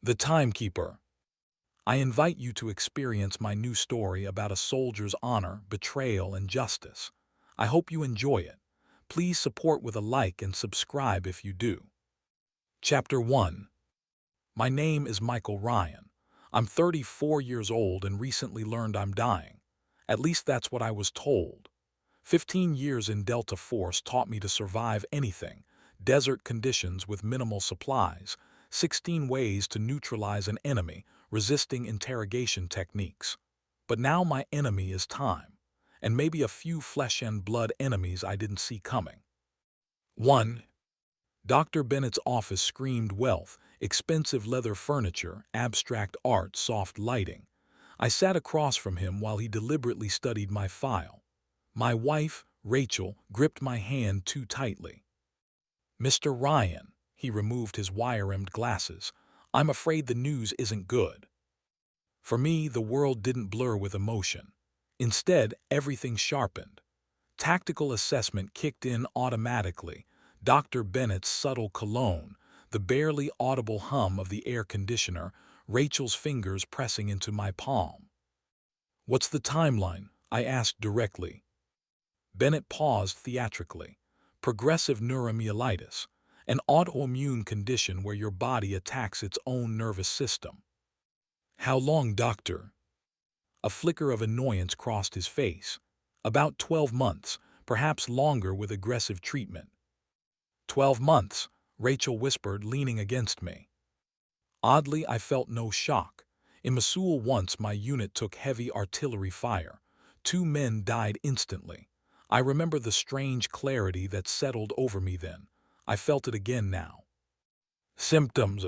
The Timekeeper. I invite you to experience my new story about a soldier's honor, betrayal, and justice. I hope you enjoy it. Please support with a like and subscribe if you do. Chapter 1. My name is Michael Ryan. I'm 34 years old and recently learned I'm dying. At least that's what I was told. 15 years in Delta Force taught me to survive anything: desert conditions with minimal supplies, 16 ways to neutralize an enemy, resisting interrogation techniques. But now my enemy is time, and maybe a few flesh and blood enemies I didn't see coming. 1. Dr. Bennett's office screamed wealth, expensive leather furniture, abstract art, soft lighting. I sat across from him while he deliberately studied my file. My wife, Rachel, gripped my hand too tightly. "Mr. Ryan," he removed his wire-rimmed glasses, "I'm afraid the news isn't good." For me, the world didn't blur with emotion. Instead, everything sharpened. Tactical assessment kicked in automatically. Dr. Bennett's subtle cologne, the barely audible hum of the air conditioner, Rachel's fingers pressing into my palm. "What's the timeline?" I asked directly. Bennett paused theatrically. "Progressive neuromyelitis, an autoimmune condition where your body attacks its own nervous system." "How long, doctor?" A flicker of annoyance crossed his face. "About 12 months, perhaps longer with aggressive treatment." 12 months, Rachel whispered, leaning against me. Oddly, I felt no shock. In Mosul once my unit took heavy artillery fire. 2 men died instantly. I remember the strange clarity that settled over me then. I felt it again now. Symptoms.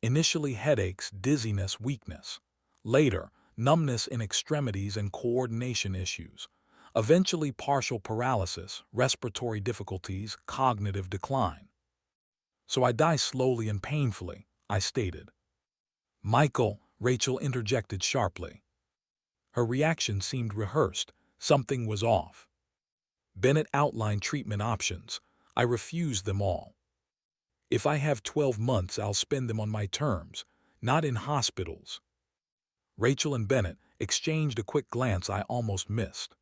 Initially headaches, dizziness, weakness. Later, numbness in extremities and coordination issues. Eventually partial paralysis, respiratory difficulties, cognitive decline. "So I die slowly and painfully," I stated. "Michael," Rachel interjected sharply. Her reaction seemed rehearsed. Something was off. Bennett outlined treatment options. I refused them all. "If I have 12 months, I'll spend them on my terms, not in hospitals." Rachel and Bennett exchanged a quick glance I almost missed.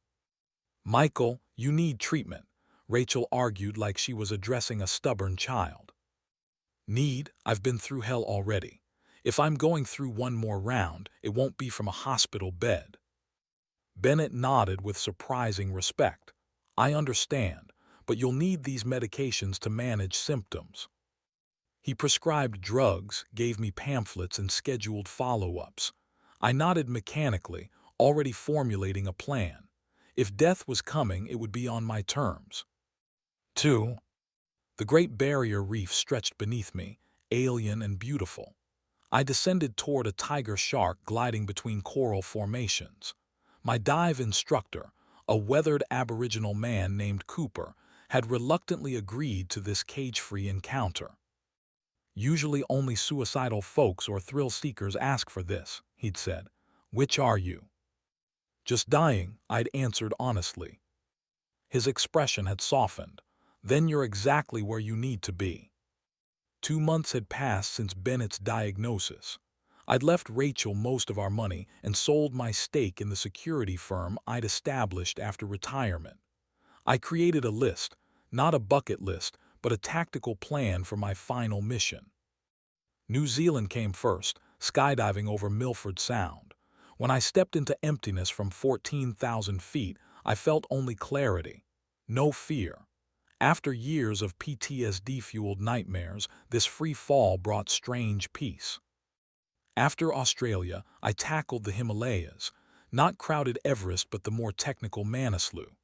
"Michael, you need treatment," Rachel argued like she was addressing a stubborn child. "Need? I've been through hell already. If I'm going through one more round, it won't be from a hospital bed." Bennett nodded with surprising respect. "I understand, but you'll need these medications to manage symptoms." He prescribed drugs, gave me pamphlets, and scheduled follow-ups. I nodded mechanically, already formulating a plan. If death was coming, it would be on my terms. 2. The Great Barrier Reef stretched beneath me, alien and beautiful. I descended toward a tiger shark gliding between coral formations. My dive instructor, a weathered Aboriginal man named Cooper, had reluctantly agreed to this cage-free encounter. "Usually only suicidal folks or thrill-seekers ask for this," he'd said. "Which are you?" "Just dying," I'd answered honestly. His expression had softened. "Then you're exactly where you need to be." 2 months had passed since Bennett's diagnosis. I'd left Rachel most of our money and sold my stake in the security firm I'd established after retirement. I created a list, not a bucket list, but a tactical plan for my final mission. New Zealand came first, skydiving over Milford Sound. When I stepped into emptiness from 14,000 feet, I felt only clarity, no fear. After years of PTSD-fueled nightmares, this free fall brought strange peace. After Australia, I tackled the Himalayas, not crowded Everest but the more technical Manaslu.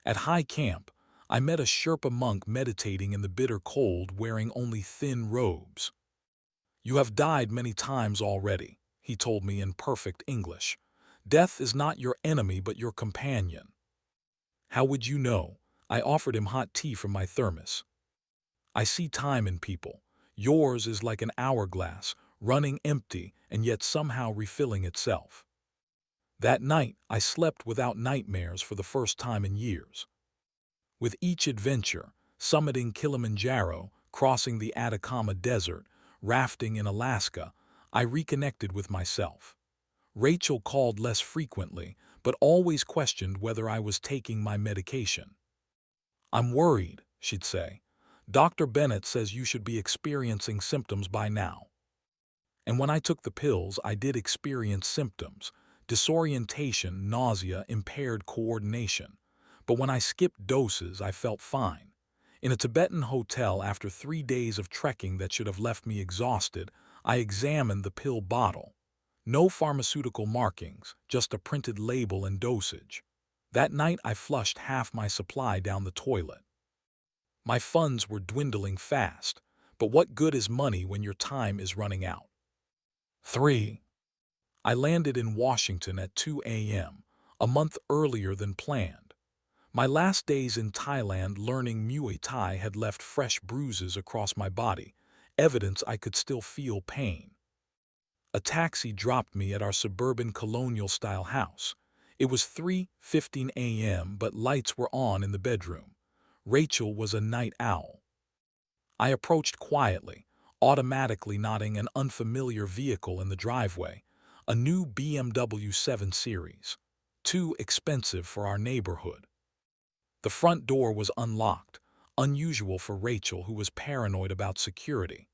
At high camp, I met a Sherpa monk meditating in the bitter cold wearing only thin robes. "You have died many times already," he told me in perfect English. "Death is not your enemy but your companion." "How would you know?" I offered him hot tea from my thermos. "I see time in people. Yours is like an hourglass, running empty and yet somehow refilling itself." That night, I slept without nightmares for the first time in years. With each adventure, summiting Kilimanjaro, crossing the Atacama Desert, rafting in Alaska, I reconnected with myself. Rachel called less frequently, but always questioned whether I was taking my medication. "I'm worried," she'd say. "Dr. Bennett says you should be experiencing symptoms by now." And when I took the pills, I did experience symptoms: disorientation, nausea, impaired coordination. But when I skipped doses, I felt fine. In a Tibetan hotel, after 3 days of trekking that should have left me exhausted, I examined the pill bottle. No pharmaceutical markings, just a printed label and dosage. That night I flushed half my supply down the toilet. My funds were dwindling fast, but what good is money when your time is running out? 3. I landed in Washington at 2 a.m., a month earlier than planned. My last days in Thailand learning Muay Thai had left fresh bruises across my body, evidence I could still feel pain. A taxi dropped me at our suburban colonial-style house. It was 3:15 a.m., but lights were on in the bedroom. Rachel was a night owl. I approached quietly, automatically nodding an unfamiliar vehicle in the driveway, a new BMW 7 Series. Too expensive for our neighborhood. The front door was unlocked, unusual for Rachel, who was paranoid about security.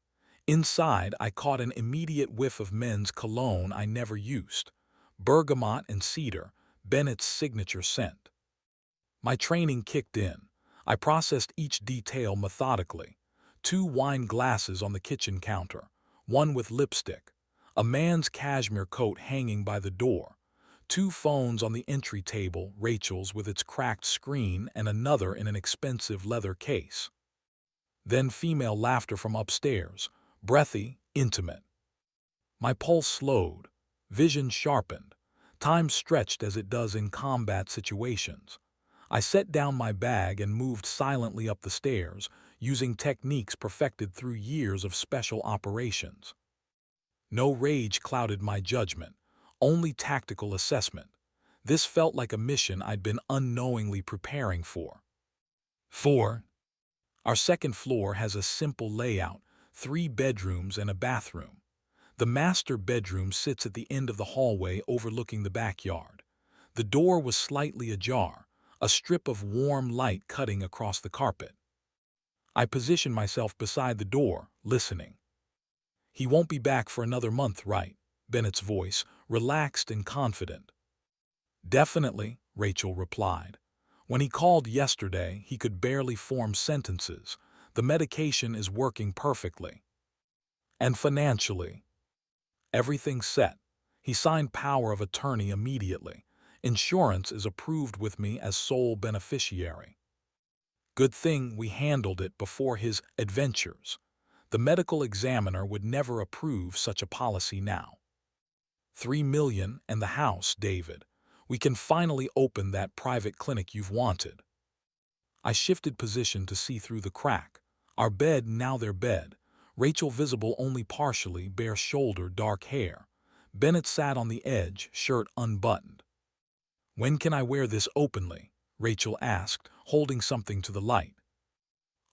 Inside, I caught an immediate whiff of men's cologne I never used. Bergamot and cedar, Bennett's signature scent. My training kicked in. I processed each detail methodically. 2 wine glasses on the kitchen counter, one with lipstick, a man's cashmere coat hanging by the door, 2 phones on the entry table, Rachel's with its cracked screen and another in an expensive leather case. Then female laughter from upstairs, breathy, intimate. My pulse slowed, vision sharpened, time stretched as it does in combat situations. I set down my bag and moved silently up the stairs, using techniques perfected through years of special operations. No rage clouded my judgment, only tactical assessment. This felt like a mission I'd been unknowingly preparing for. 4. Our second floor has a simple layout, 3 bedrooms and a bathroom. The master bedroom sits at the end of the hallway overlooking the backyard. The door was slightly ajar, a strip of warm light cutting across the carpet. I positioned myself beside the door, listening. "He won't be back for another month, right?" Bennett's voice, relaxed and confident. "Definitely," Rachel replied. "When he called yesterday, he could barely form sentences. The medication is working perfectly. And financially, everything's set. He signed power of attorney immediately. Insurance is approved with me as sole beneficiary. Good thing we handled it before his adventures. The medical examiner would never approve such a policy now. 3 million and the house, David. We can finally open that private clinic you've wanted." I shifted position to see through the crack. Our bed, now their bed. Rachel visible only partially, bare shoulder, dark hair. Bennett sat on the edge, shirt unbuttoned. "When can I wear this openly?" Rachel asked, holding something to the light.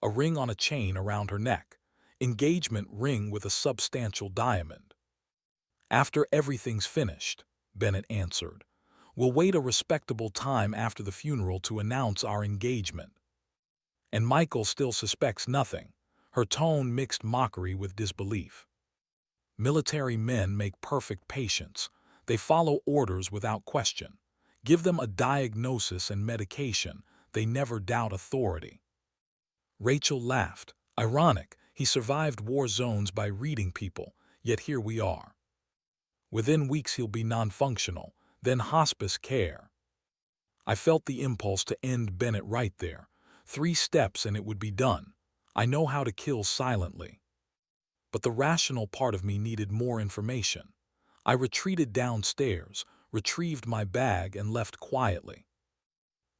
A ring on a chain around her neck. Engagement ring with a substantial diamond. "After everything's finished," Bennett answered. "We'll wait a respectable time after the funeral to announce our engagement." And Michael still suspects nothing. Her tone mixed mockery with disbelief. "Military men make perfect patients. They follow orders without question. Give them a diagnosis and medication. They never doubt authority." Rachel laughed. "Ironic, he survived war zones by reading people, yet here we are. Within weeks he'll be non-functional, then hospice care." I felt the impulse to end Bennett right there. 3 steps and it would be done. I know how to kill silently. But the rational part of me needed more information. I retreated downstairs, retrieved my bag and left quietly.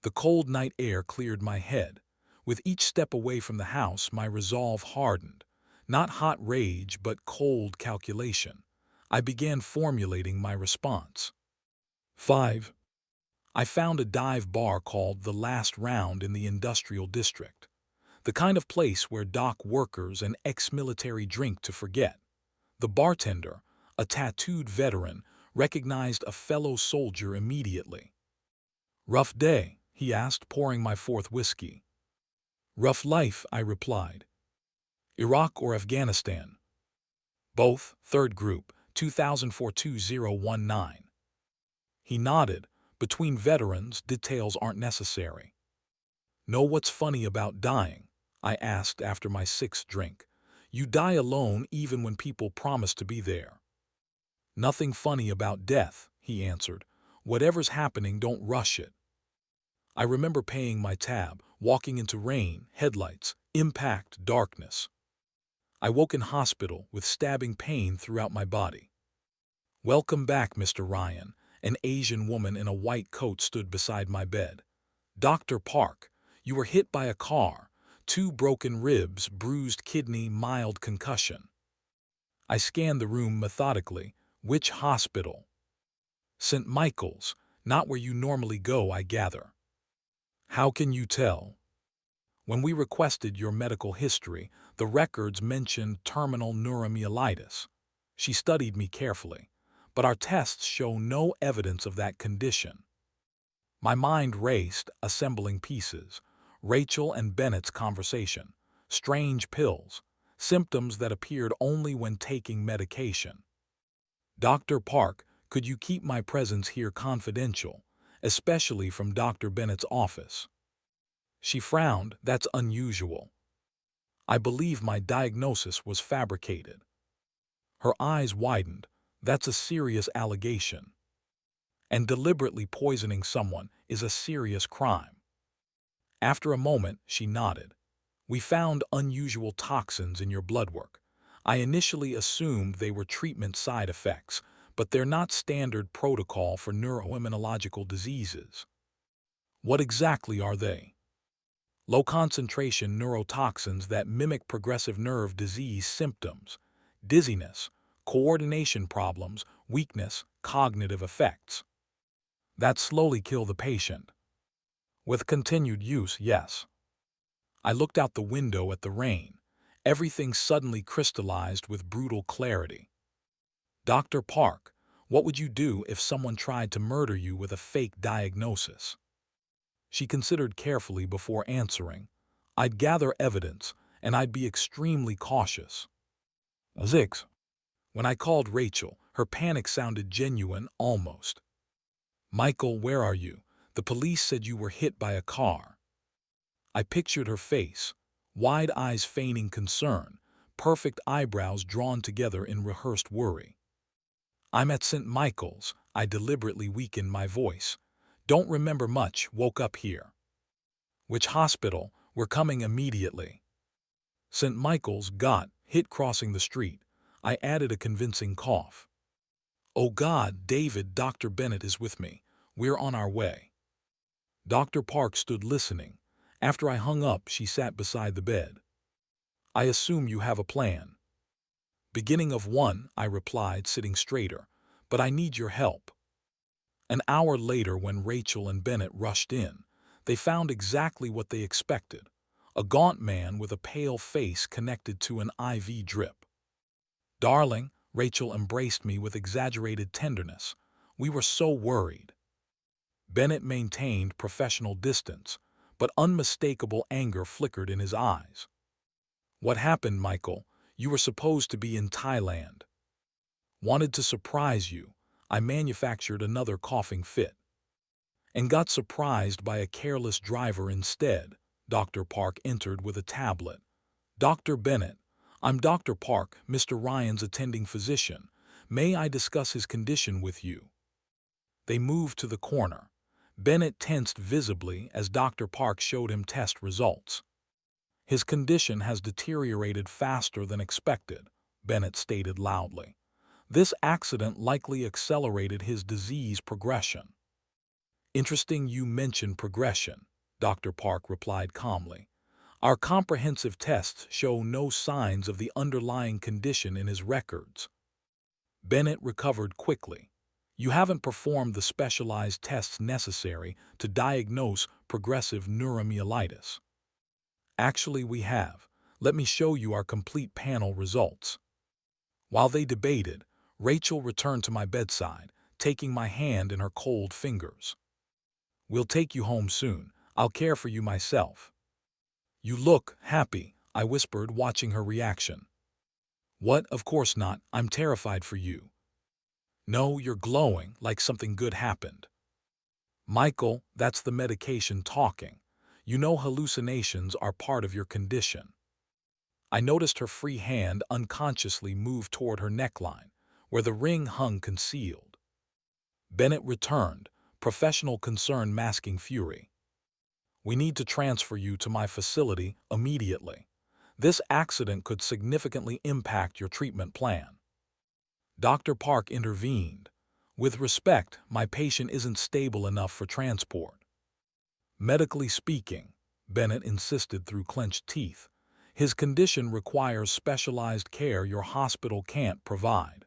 The cold night air cleared my head. With each step away from the house, my resolve hardened. Not hot rage, but cold calculation. I began formulating my response. 5. I found a dive bar called The Last Round in the industrial district. The kind of place where dock workers and ex-military drink to forget. The bartender, a tattooed veteran, recognized a fellow soldier immediately. "Rough day?" he asked, pouring my fourth whiskey. "Rough life," I replied. "Iraq or Afghanistan?" "Both, third group, 2004-2019. He nodded. "Between veterans, details aren't necessary." "Know what's funny about dying?" I asked after my sixth drink. "You die alone even when people promise to be there." "Nothing funny about death," he answered. "Whatever's happening, don't rush it." I remember paying my tab, walking into rain, headlights, impact, darkness. I woke in hospital with stabbing pain throughout my body. "Welcome back, Mr. Ryan." An Asian woman in a white coat stood beside my bed. "Dr. Park, you were hit by a car. 2 broken ribs, bruised kidney, mild concussion." I scanned the room methodically. "Which hospital?" "St. Michael's, not where you normally go, I gather." "How can you tell?" "When we requested your medical history, the records mentioned terminal neuromyelitis." She studied me carefully. "But our tests show no evidence of that condition." My mind raced, assembling pieces. Rachel and Bennett's conversation. Strange pills. Symptoms that appeared only when taking medication. "Dr. Park, could you keep my presence here confidential, especially from Dr. Bennett's office?" She frowned. "That's unusual." I believe my diagnosis was fabricated. Her eyes widened. "That's a serious allegation. And deliberately poisoning someone is a serious crime." After a moment, she nodded. "We found unusual toxins in your blood work. I initially assumed they were treatment side effects, but they're not standard protocol for neuroimmunological diseases." "What exactly are they?" "Low-concentration neurotoxins that mimic progressive nerve disease symptoms, dizziness, coordination problems, weakness, cognitive effects." "That slowly kill the patient?" "With continued use, yes." I looked out the window at the rain. Everything suddenly crystallized with brutal clarity. "Dr. Park, what would you do if someone tried to murder you with a fake diagnosis?" She considered carefully before answering. "I'd gather evidence, and I'd be extremely cautious." "Zix." When I called Rachel, her panic sounded genuine, almost. "Michael, where are you? The police said you were hit by a car." I pictured her face, wide eyes feigning concern, perfect eyebrows drawn together in rehearsed worry. "I'm at St. Michael's." I deliberately weakened my voice. "Don't remember much, woke up here." "Which hospital?" "We're coming immediately." "St. Michael's, got hit crossing the street." I added a convincing cough. "Oh God, David, Dr. Bennett is with me. We're on our way." Dr. Park stood listening. After I hung up, she sat beside the bed. "I assume you have a plan." "Beginning of one," I replied, sitting straighter. "But I need your help." An hour later, when Rachel and Bennett rushed in, they found exactly what they expected: a gaunt man with a pale face connected to an IV drip. "Darling," Rachel embraced me with exaggerated tenderness. "We were so worried." Bennett maintained professional distance, but unmistakable anger flickered in his eyes. "What happened, Michael? You were supposed to be in Thailand." "Wanted to surprise you." I manufactured another coughing fit. "And got surprised by a careless driver instead." Dr. Park entered with a tablet. "Dr. Bennett, I'm Dr. Park, Mr. Ryan's attending physician. May I discuss his condition with you?" They moved to the corner. Bennett tensed visibly as Dr. Park showed him test results. "His condition has deteriorated faster than expected," Bennett stated loudly. "This accident likely accelerated his disease progression." "Interesting you mention progression," Dr. Park replied calmly. "Our comprehensive tests show no signs of the underlying condition in his records." Bennett recovered quickly. "You haven't performed the specialized tests necessary to diagnose progressive neuromyelitis." "Actually, we have. Let me show you our complete panel results." While they debated, Rachel returned to my bedside, taking my hand in her cold fingers. "We'll take you home soon. I'll care for you myself." "You look happy," I whispered, watching her reaction. "What? Of course not. I'm terrified for you." "No, you're glowing, like something good happened." "Michael, that's the medication talking. You know hallucinations are part of your condition." I noticed her free hand unconsciously move toward her neckline, where the ring hung concealed. Bennett returned, professional concern masking fury. "We need to transfer you to my facility immediately. This accident could significantly impact your treatment plan." Dr. Park intervened. "With respect, my patient isn't stable enough for transport." "Medically speaking," Bennett insisted through clenched teeth, "his condition requires specialized care your hospital can't provide."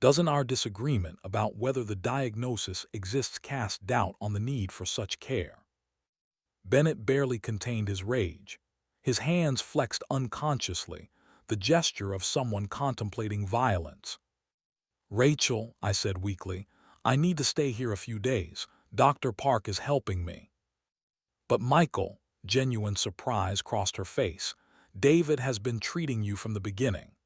Doesn't our disagreement about whether the diagnosis exists cast doubt on the need for such care? Bennett barely contained his rage. His hands flexed unconsciously, the gesture of someone contemplating violence. "Rachel," I said weakly, "I need to stay here a few days. Dr. Park is helping me." "But Michael," genuine surprise crossed her face, "David has been treating you from the beginning."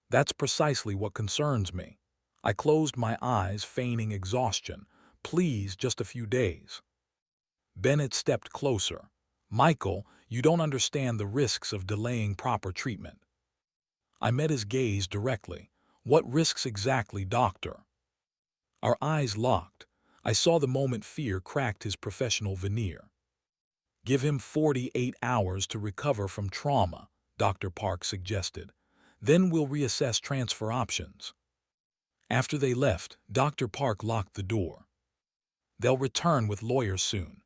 "That's precisely what concerns me." I closed my eyes, feigning exhaustion. "Please, just a few days." Bennett stepped closer. "Michael, you don't understand the risks of delaying proper treatment." I met his gaze directly. "What risks exactly, doctor?" Our eyes locked. I saw the moment fear cracked his professional veneer. "Give him 48 hours to recover from trauma," Dr. Park suggested. "Then we'll reassess transfer options." After they left, Dr. Park locked the door. "They'll return with lawyers soon."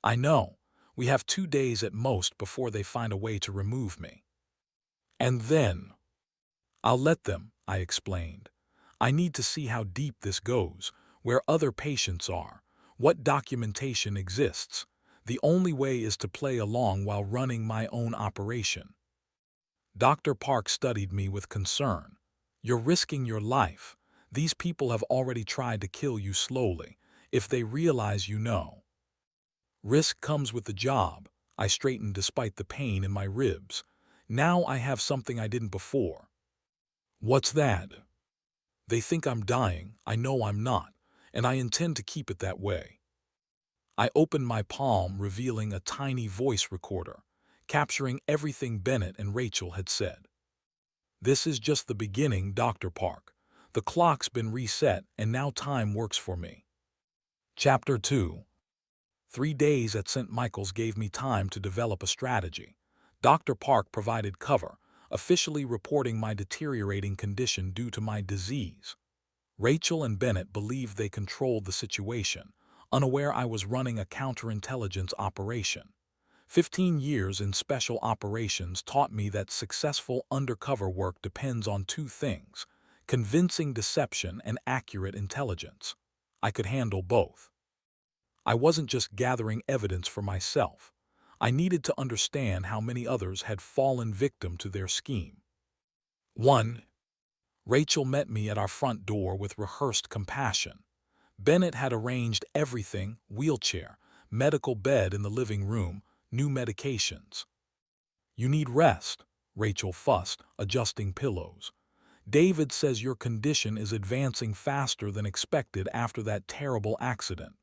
"I know. We have 2 days at most before they find a way to remove me." "And then?" "I'll let them," I explained. "I need to see how deep this goes, where other patients are, what documentation exists. The only way is to play along while running my own operation." Dr. Park studied me with concern. "You're risking your life. These people have already tried to kill you slowly. If they realize you know." "Risk comes with the job." I straightened despite the pain in my ribs. "Now I have something I didn't before." "What's that?" "They think I'm dying. I know I'm not, and I intend to keep it that way." I opened my palm, revealing a tiny voice recorder, capturing everything Bennett and Rachel had said. "This is just the beginning, Dr. Park. The clock's been reset, and now time works for me." Chapter 2. 3 days at St. Michael's gave me time to develop a strategy. Dr. Park provided cover, officially reporting my deteriorating condition due to my disease. Rachel and Bennett believed they controlled the situation, unaware I was running a counterintelligence operation. 15 years in special operations taught me that successful undercover work depends on two things: convincing deception and accurate intelligence. I could handle both. I wasn't just gathering evidence for myself. I needed to understand how many others had fallen victim to their scheme. 1. Rachel met me at our front door with rehearsed compassion. Bennett had arranged everything: wheelchair, medical bed in the living room, new medications. "You need rest," Rachel fussed, adjusting pillows. "David says your condition is advancing faster than expected after that terrible accident."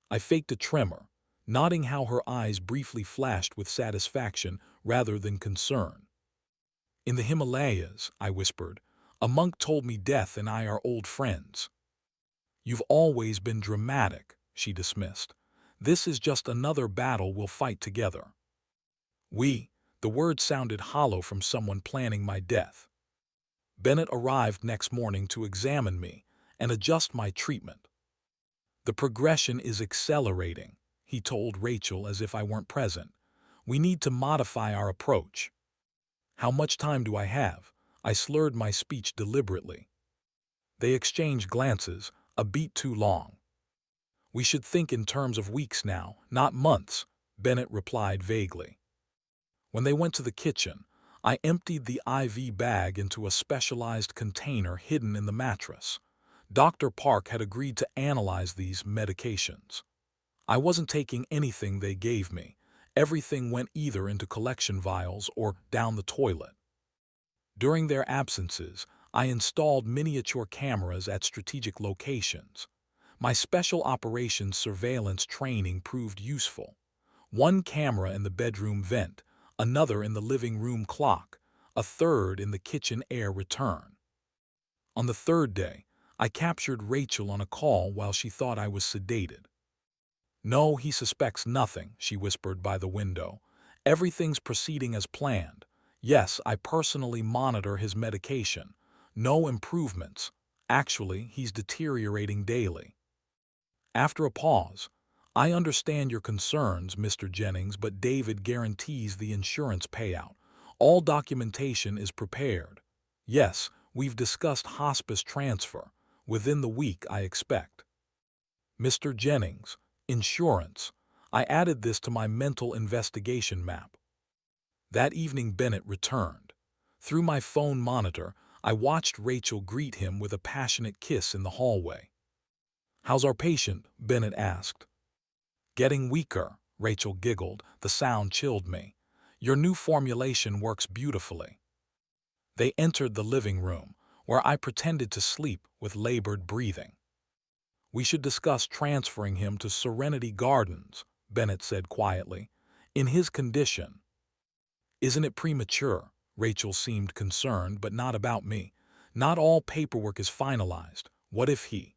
I faked a tremor, nodding how her eyes briefly flashed with satisfaction rather than concern. "In the Himalayas," I whispered, "a monk told me death and I are old friends." "You've always been dramatic," she dismissed. "This is just another battle we'll fight together." "We," the word sounded hollow from someone planning my death. Bennett arrived next morning to examine me and adjust my treatment. "The progression is accelerating," he told Rachel as if I weren't present. "We need to modify our approach." "How much time do I have?" I slurred my speech deliberately. They exchanged glances, a beat too long. "We should think in terms of weeks now, not months," Bennett replied vaguely. When they went to the kitchen, I emptied the IV bag into a specialized container hidden in the mattress. Dr. Park had agreed to analyze these medications. I wasn't taking anything they gave me. Everything went either into collection vials or down the toilet. During their absences, I installed miniature cameras at strategic locations. My special operations surveillance training proved useful. One camera in the bedroom vent, another in the living room clock, a third in the kitchen air return. On the third day, I captured Rachel on a call while she thought I was sedated. "No, he suspects nothing," she whispered by the window. "Everything's proceeding as planned. Yes, I personally monitor his medication. No improvements. Actually, he's deteriorating daily." After a pause, "I understand your concerns, Mr. Jennings, but David guarantees the insurance payout. All documentation is prepared. Yes, we've discussed hospice transfer. Within the week, I expect." Mr. Jennings, insurance. I added this to my mental investigation map. That evening Bennett returned. Through my phone monitor, I watched Rachel greet him with a passionate kiss in the hallway. "How's our patient?" Bennett asked. "Getting weaker," Rachel giggled. The sound chilled me. "Your new formulation works beautifully." They entered the living room, where I pretended to sleep with labored breathing. "We should discuss transferring him to Serenity Gardens," Bennett said quietly. "In his condition." "Isn't it premature?" Rachel seemed concerned, but not about me. "Not all paperwork is finalized. What if he—"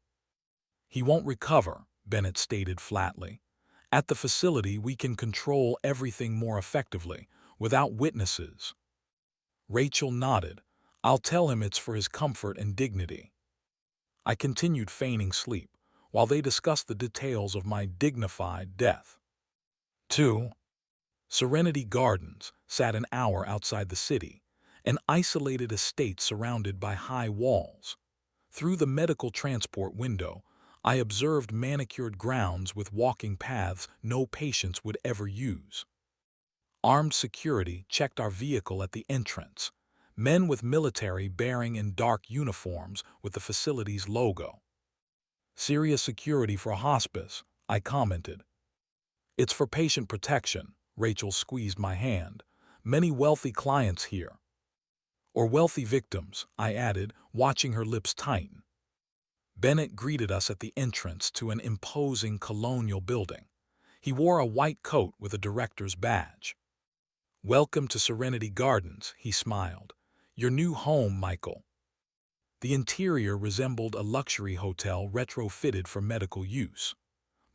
"He won't recover," Bennett stated flatly. "At the facility, we can control everything more effectively, without witnesses." Rachel nodded. "I'll tell him it's for his comfort and dignity." I continued feigning sleep, while they discussed the details of my dignified death. 2. Serenity Gardens sat an hour outside the city, an isolated estate surrounded by high walls. Through the medical transport window, I observed manicured grounds with walking paths no patients would ever use. Armed security checked our vehicle at the entrance, men with military bearing in dark uniforms with the facility's logo. "Serious security for a hospice," I commented. "It's for patient protection," Rachel squeezed my hand. "Many wealthy clients here." "Or wealthy victims," I added, watching her lips tighten. Bennett greeted us at the entrance to an imposing colonial building. He wore a white coat with a director's badge. "Welcome to Serenity Gardens," he smiled. "Your new home, Michael." The interior resembled a luxury hotel retrofitted for medical use.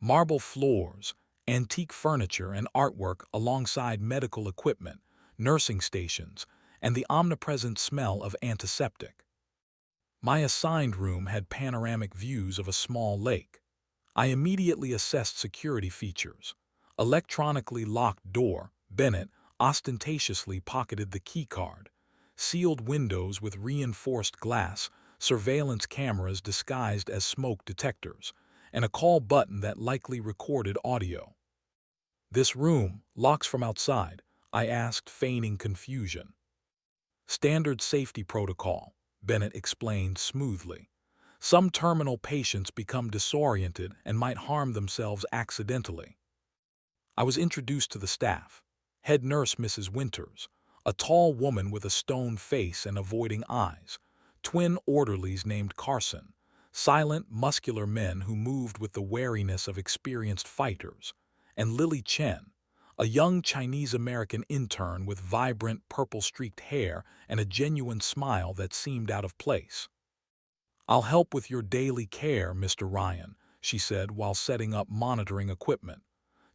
Marble floors, antique furniture and artwork alongside medical equipment, nursing stations, and the omnipresent smell of antiseptic. My assigned room had panoramic views of a small lake. I immediately assessed security features. Electronically locked door, Bennett ostentatiously pocketed the keycard. Sealed windows with reinforced glass, surveillance cameras disguised as smoke detectors, and a call button that likely recorded audio. "This room locks from outside?" I asked, feigning confusion. "Standard safety protocol," Bennett explained smoothly. "Some terminal patients become disoriented and might harm themselves accidentally." I was introduced to the staff. Head nurse Mrs. Winters, a tall woman with a stone face and avoiding eyes. Twin orderlies named Carson, silent, muscular men who moved with the wariness of experienced fighters. And Lily Chen, a young Chinese-American intern with vibrant purple-streaked hair and a genuine smile that seemed out of place. "I'll help with your daily care, Mr. Ryan," she said while setting up monitoring equipment.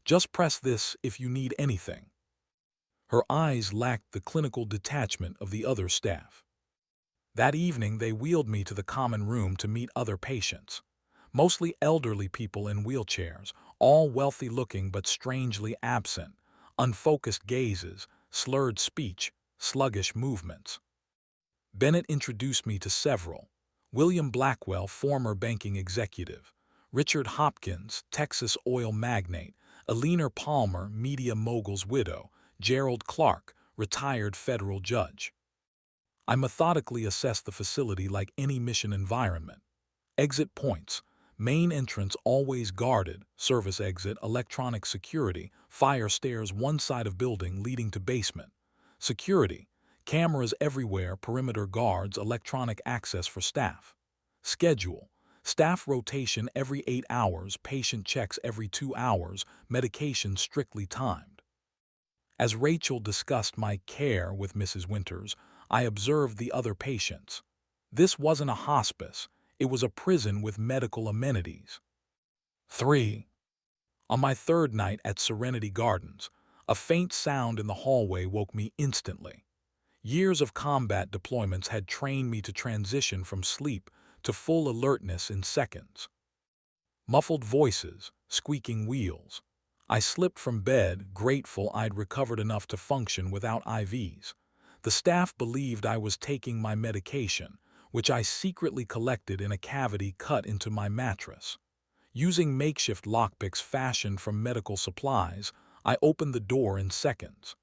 "Just press this if you need anything." Her eyes lacked the clinical detachment of the other staff. That evening they wheeled me to the common room to meet other patients. Mostly elderly people in wheelchairs, all wealthy-looking but strangely absent, unfocused gazes, slurred speech, sluggish movements. Bennett introduced me to several. William Blackwell, former banking executive. Richard Hopkins, Texas oil magnate. Eleanor Palmer, media mogul's widow. Gerald Clark, retired federal judge. I methodically assessed the facility like any mission environment. Exit points. Main entrance always guarded, service exit, electronic security, fire stairs one side of building leading to basement. Security. Cameras everywhere, perimeter guards, electronic access for staff. Schedule. Staff rotation every 8 hours, patient checks every 2 hours, medication strictly timed. As Rachel discussed my care with Mrs. Winters, I observed the other patients. This wasn't a hospice. It was a prison with medical amenities. 3. On my third night at Serenity Gardens, a faint sound in the hallway woke me instantly. Years of combat deployments had trained me to transition from sleep to full alertness in seconds. Muffled voices, squeaking wheels. I slipped from bed, grateful I'd recovered enough to function without IVs. The staff believed I was taking my medication, which I secretly collected in a cavity cut into my mattress. Using makeshift lockpicks fashioned from medical supplies, I opened the door in seconds.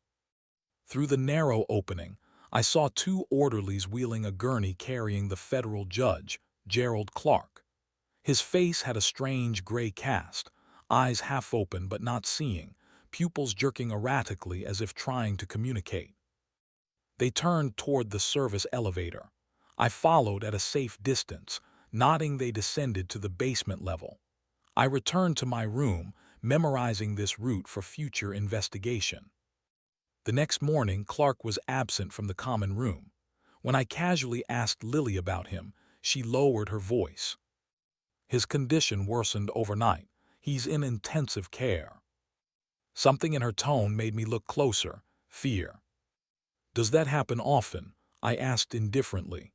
Through the narrow opening, I saw 2 orderlies wheeling a gurney carrying the federal judge, Gerald Clark. His face had a strange gray cast, eyes half open but not seeing, pupils jerking erratically as if trying to communicate. They turned toward the service elevator. I followed at a safe distance. Nodding, they descended to the basement level. I returned to my room, memorizing this route for future investigation. The next morning, Clark was absent from the common room. When I casually asked Lily about him, she lowered her voice. His condition worsened overnight. He's in intensive care. Something in her tone made me look closer. Fear. Does that happen often? I asked indifferently.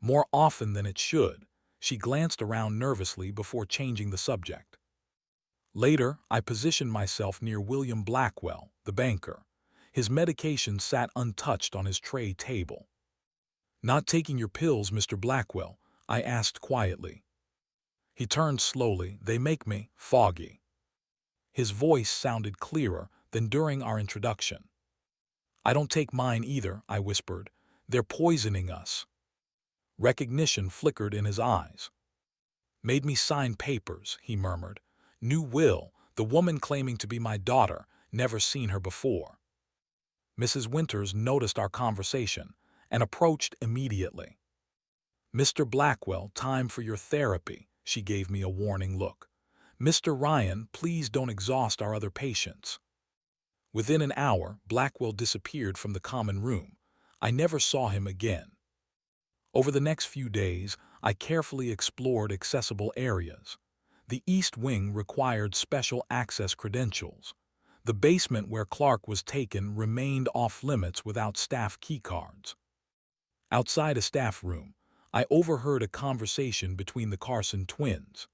More often than it should. She glanced around nervously before changing the subject. Later, I positioned myself near William Blackwell, the banker. His medication sat untouched on his tray table. Not taking your pills, Mr. Blackwell? I asked quietly. He turned slowly. They make me foggy. His voice sounded clearer than during our introduction. I don't take mine either, I whispered. They're poisoning us. Recognition flickered in his eyes. Made me sign papers, he murmured. New will, the woman claiming to be my daughter, never seen her before. Mrs. Winters noticed our conversation and approached immediately. Mr. Blackwell, time for your therapy, she gave me a warning look. Mr. Ryan, please don't exhaust our other patients. Within an hour, Blackwell disappeared from the common room. I never saw him again. Over the next few days, I carefully explored accessible areas. The East Wing required special access credentials. The basement where Clark was taken remained off-limits without staff keycards. Outside a staff room, I overheard a conversation between the Carson twins.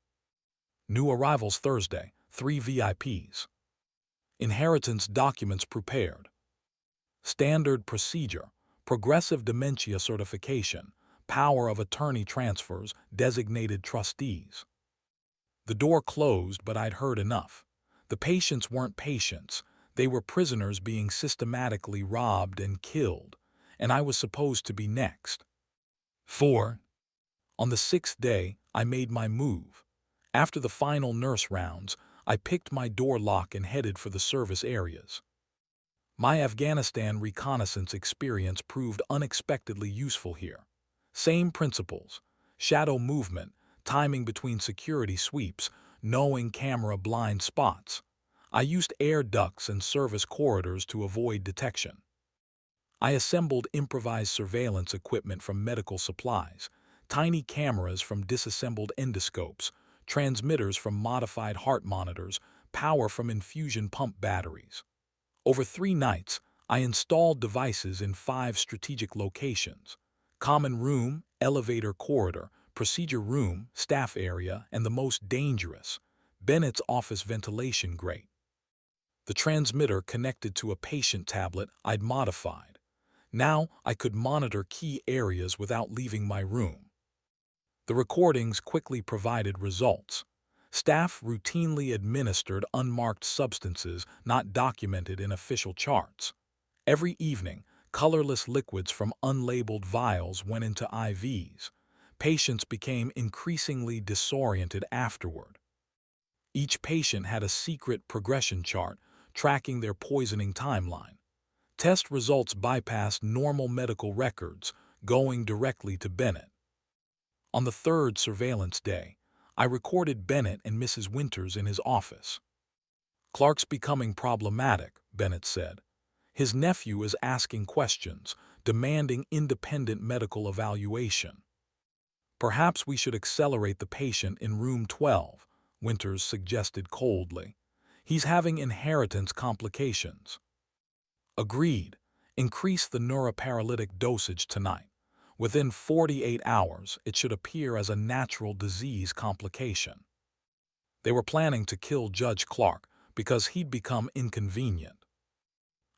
New arrivals Thursday, 3 VIPs. Inheritance documents prepared. Standard procedure, progressive dementia certification, power of attorney transfers, designated trustees. The door closed, but I'd heard enough. The patients weren't patients. They were prisoners being systematically robbed and killed, and I was supposed to be next. 4. On the 6th day, I made my move. After the final nurse rounds, I picked my door lock and headed for the service areas. My Afghanistan reconnaissance experience proved unexpectedly useful here. Same principles: shadow movement, timing between security sweeps, knowing camera blind spots. I used air ducts and service corridors to avoid detection. I assembled improvised surveillance equipment from medical supplies, tiny cameras from disassembled endoscopes, transmitters from modified heart monitors, power from infusion pump batteries. Over 3 nights, I installed devices in 5 strategic locations: common room, elevator corridor, procedure room, staff area, and the most dangerous, Bennett's office ventilation grate. The transmitter connected to a patient tablet I'd modified. Now I could monitor key areas without leaving my room. The recordings quickly provided results. Staff routinely administered unmarked substances not documented in official charts. Every evening, colorless liquids from unlabeled vials went into IVs. Patients became increasingly disoriented afterward. Each patient had a secret progression chart tracking their poisoning timeline. Test results bypassed normal medical records, going directly to Bennett. On the third surveillance day, I recorded Bennett and Mrs. Winters in his office. "Clark's becoming problematic," Bennett said. "His nephew is asking questions, demanding independent medical evaluation." "Perhaps we should accelerate the patient in room 12, Winters suggested coldly. "He's having inheritance complications." "Agreed. Increase the neuroparalytic dosage tonight. Within 48 hours, it should appear as a natural disease complication." They were planning to kill Judge Clark because he'd become inconvenient.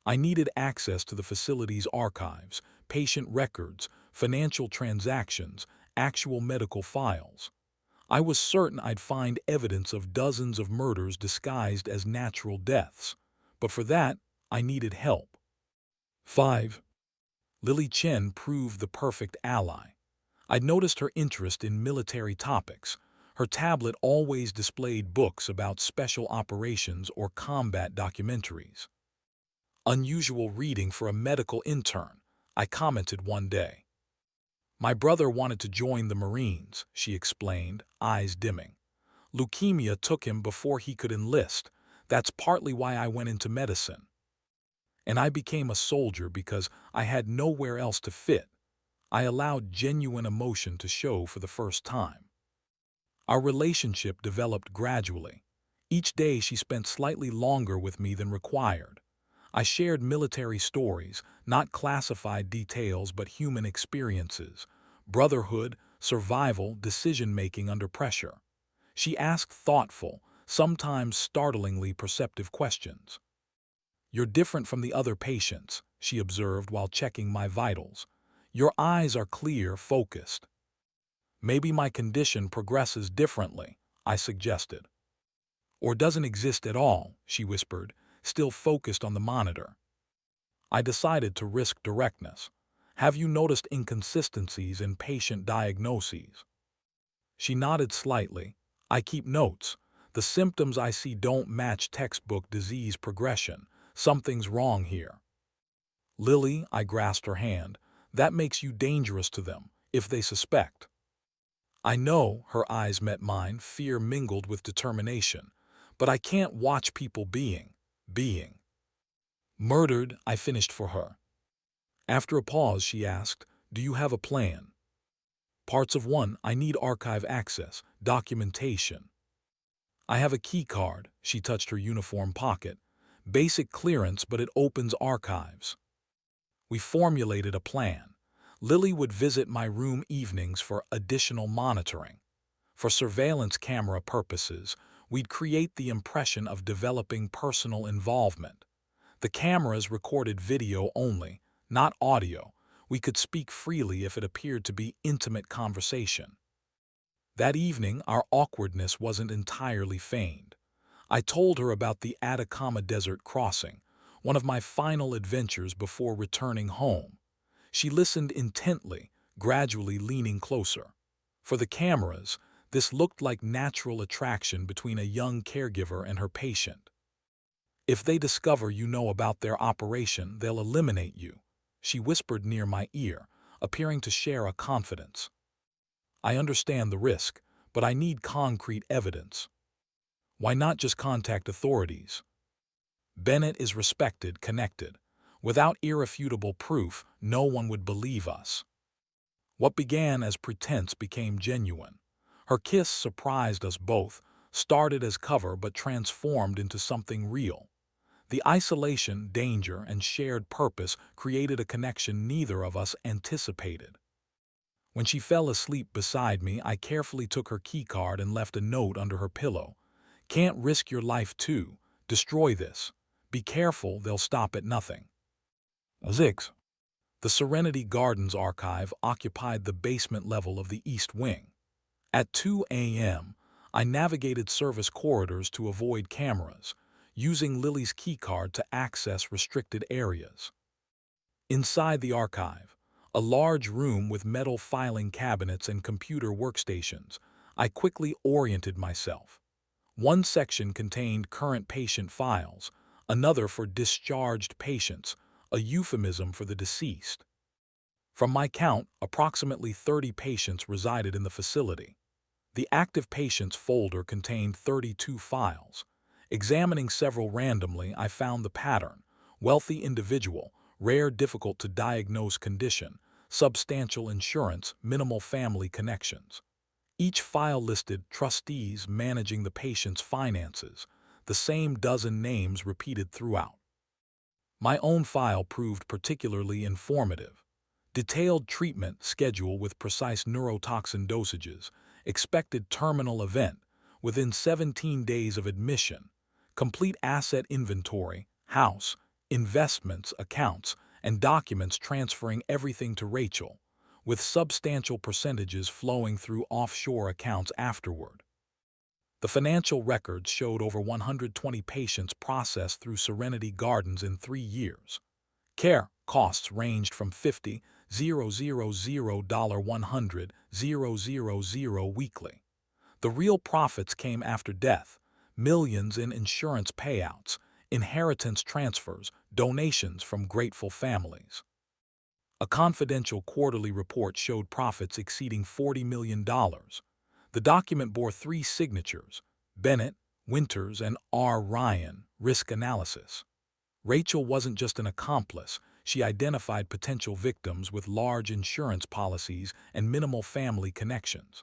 I needed access to the facility's archives, patient records, financial transactions, actual medical files. I was certain I'd find evidence of dozens of murders disguised as natural deaths, but for that, I needed help. 5. Lily Chen proved the perfect ally. I'd noticed her interest in military topics. Her tablet always displayed books about special operations or combat documentaries. "Unusual reading for a medical intern," I commented one day. "My brother wanted to join the Marines," she explained, eyes dimming. "Leukemia took him before he could enlist. That's partly why I went into medicine. And I became a soldier because I had nowhere else to fit." I allowed genuine emotion to show for the first time. Our relationship developed gradually. Each day she spent slightly longer with me than required. I shared military stories, not classified details but human experiences, brotherhood, survival, decision-making under pressure. She asked thoughtful, sometimes startlingly perceptive questions. "You're different from the other patients," she observed while checking my vitals. "Your eyes are clear, focused." "Maybe my condition progresses differently," I suggested. "Or doesn't exist at all," she whispered, still focused on the monitor. I decided to risk directness. "Have you noticed inconsistencies in patient diagnoses?" She nodded slightly. "I keep notes. The symptoms I see don't match textbook disease progression. Something's wrong here." "Lily," I grasped her hand, "that makes you dangerous to them, if they suspect." "I know," her eyes met mine, fear mingled with determination, "but I can't watch people being murdered," I finished for her. After a pause, she asked, "Do you have a plan?" "Parts of one. I need archive access, documentation." "I have a key card," she touched her uniform pocket. "Basic clearance, but it opens archives." We formulated a plan. Lily would visit my room evenings for additional monitoring. For surveillance camera purposes, we'd create the impression of developing personal involvement. The cameras recorded video only, not audio. We could speak freely if it appeared to be intimate conversation. That evening, our awkwardness wasn't entirely feigned. I told her about the Atacama Desert crossing, one of my final adventures before returning home. She listened intently, gradually leaning closer. For the cameras, this looked like natural attraction between a young caregiver and her patient. "If they discover you know about their operation, they'll eliminate you," she whispered near my ear, appearing to share a confidence. "I understand the risk, but I need concrete evidence." "Why not just contact authorities?" "Bennett is respected, connected. Without irrefutable proof, no one would believe us." What began as pretense became genuine. Her kiss surprised us both, started as cover but transformed into something real. The isolation, danger, and shared purpose created a connection neither of us anticipated. When she fell asleep beside me, I carefully took her keycard and left a note under her pillow. "Can't risk your life too. Destroy this. Be careful, they'll stop at nothing." 6. The Serenity Gardens archive occupied the basement level of the East Wing. At 2 a.m., I navigated service corridors to avoid cameras, using Lily's keycard to access restricted areas. Inside the archive, a large room with metal filing cabinets and computer workstations, I quickly oriented myself. One section contained current patient files, another for discharged patients, a euphemism for the deceased. From my count, approximately 30 patients resided in the facility. The active patients folder contained 32 files. Examining several randomly, I found the pattern: wealthy individual, rare difficult to diagnose condition, substantial insurance, minimal family connections. Each file listed trustees managing the patient's finances, the same dozen names repeated throughout. My own file proved particularly informative. Detailed treatment schedule with precise neurotoxin dosages, expected terminal event, within 17 days of admission, complete asset inventory, house, investments, accounts, and documents transferring everything to Rachel, with substantial percentages flowing through offshore accounts afterward. The financial records showed over 120 patients processed through Serenity Gardens in 3 years. Care costs ranged from $50,000 to $100,000 weekly. The real profits came after death: millions in insurance payouts, inheritance transfers, donations from grateful families. A confidential quarterly report showed profits exceeding $40 million. The document bore 3 signatures: Bennett, Winters, and R. Ryan, risk analysis. Rachel wasn't just an accomplice, she identified potential victims with large insurance policies and minimal family connections.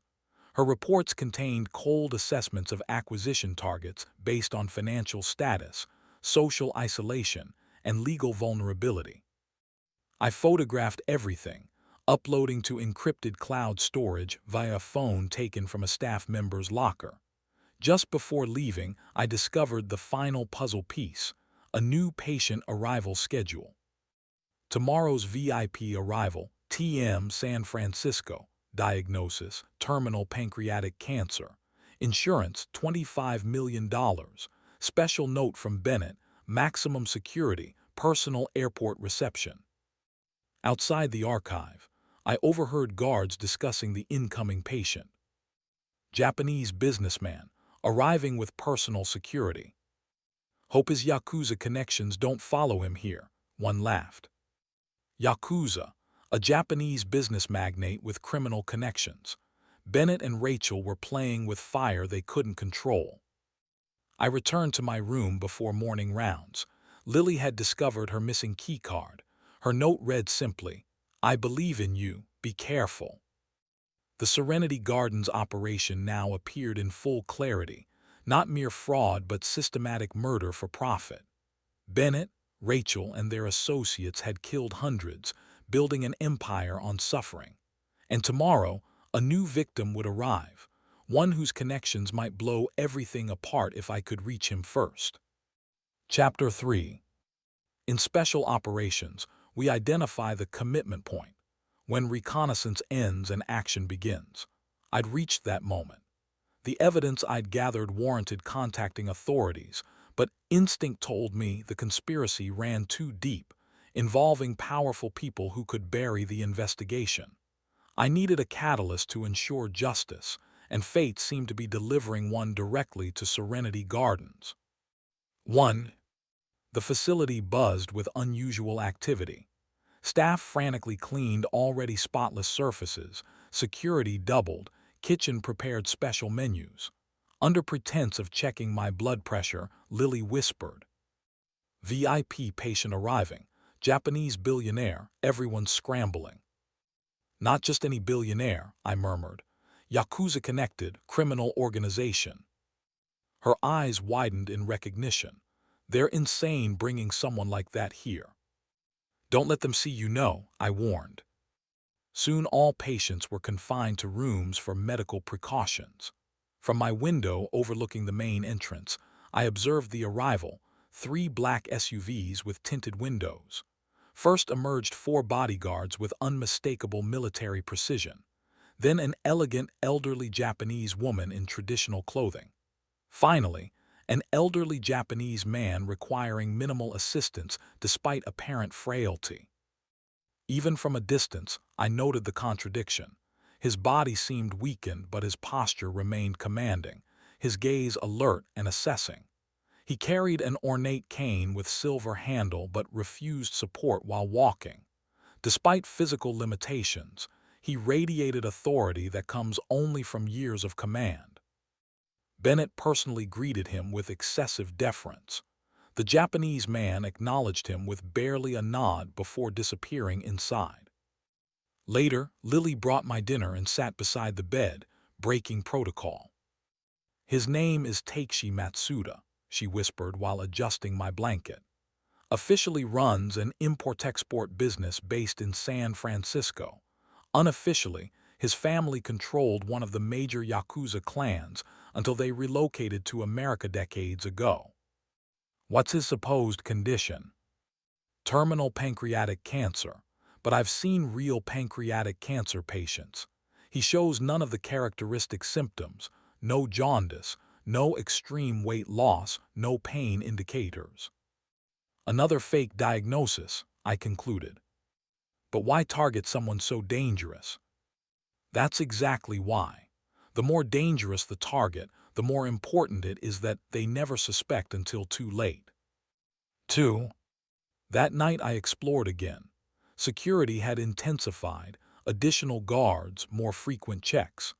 Her reports contained cold assessments of acquisition targets based on financial status, social isolation, and legal vulnerability. I photographed everything, uploading to encrypted cloud storage via a phone taken from a staff member's locker. Just before leaving, I discovered the final puzzle piece: a new patient arrival schedule. Tomorrow's VIP arrival, TM San Francisco, diagnosis, terminal pancreatic cancer. Insurance, $25 million. Special note from Bennett, maximum security, personal airport reception. Outside the archive, I overheard guards discussing the incoming patient. Japanese businessman, arriving with personal security. Hope his Yakuza connections don't follow him here, one laughed. Yakuza, a Japanese business magnate with criminal connections. Bennett and Rachel were playing with fire they couldn't control. I returned to my room before morning rounds. Lily had discovered her missing keycard. Her note read simply, "I believe in you, be careful." The Serenity Gardens operation now appeared in full clarity, not mere fraud but systematic murder for profit. Bennett, Rachel, and their associates had killed hundreds, building an empire on suffering. And tomorrow, a new victim would arrive, one whose connections might blow everything apart if I could reach him first. Chapter 3. In special operations, we identify the commitment point, when reconnaissance ends and action begins. I'd reached that moment. The evidence I'd gathered warranted contacting authorities, but instinct told me the conspiracy ran too deep, involving powerful people who could bury the investigation. I needed a catalyst to ensure justice, and fate seemed to be delivering one directly to Serenity Gardens. 1. The facility buzzed with unusual activity. Staff frantically cleaned already spotless surfaces, security doubled, kitchen prepared special menus. Under pretense of checking my blood pressure, Lily whispered, "VIP patient arriving, Japanese billionaire, everyone scrambling." "Not just any billionaire," I murmured. "Yakuza-connected, criminal organization." Her eyes widened in recognition. "They're insane bringing someone like that here." "Don't let them see you know," I warned. Soon all patients were confined to rooms for medical precautions. From my window overlooking the main entrance, I observed the arrival: 3 black SUVs with tinted windows. First emerged 4 bodyguards with unmistakable military precision. Then an elegant, elderly Japanese woman in traditional clothing. Finally, an elderly Japanese man requiring minimal assistance despite apparent frailty. Even from a distance, I noted the contradiction. His body seemed weakened, but his posture remained commanding, his gaze alert and assessing. He carried an ornate cane with silver handle but refused support while walking. Despite physical limitations, he radiated authority that comes only from years of command. Bennett personally greeted him with excessive deference. The Japanese man acknowledged him with barely a nod before disappearing inside. Later, Lily brought my dinner and sat beside the bed, breaking protocol. "His name is Takeshi Matsuda," she whispered while adjusting my blanket. "Officially runs an import-export business based in San Francisco. Unofficially, his family controlled one of the major Yakuza clans until they relocated to America decades ago." "What's his supposed condition?" "Terminal pancreatic cancer, but I've seen real pancreatic cancer patients. He shows none of the characteristic symptoms, no jaundice, no extreme weight loss, no pain indicators." "Another fake diagnosis," I concluded. "But why target someone so dangerous?" "That's exactly why. The more dangerous the target, the more important it is that they never suspect until too late." 2. That night I explored again. Security had intensified, additional guards, more frequent checks.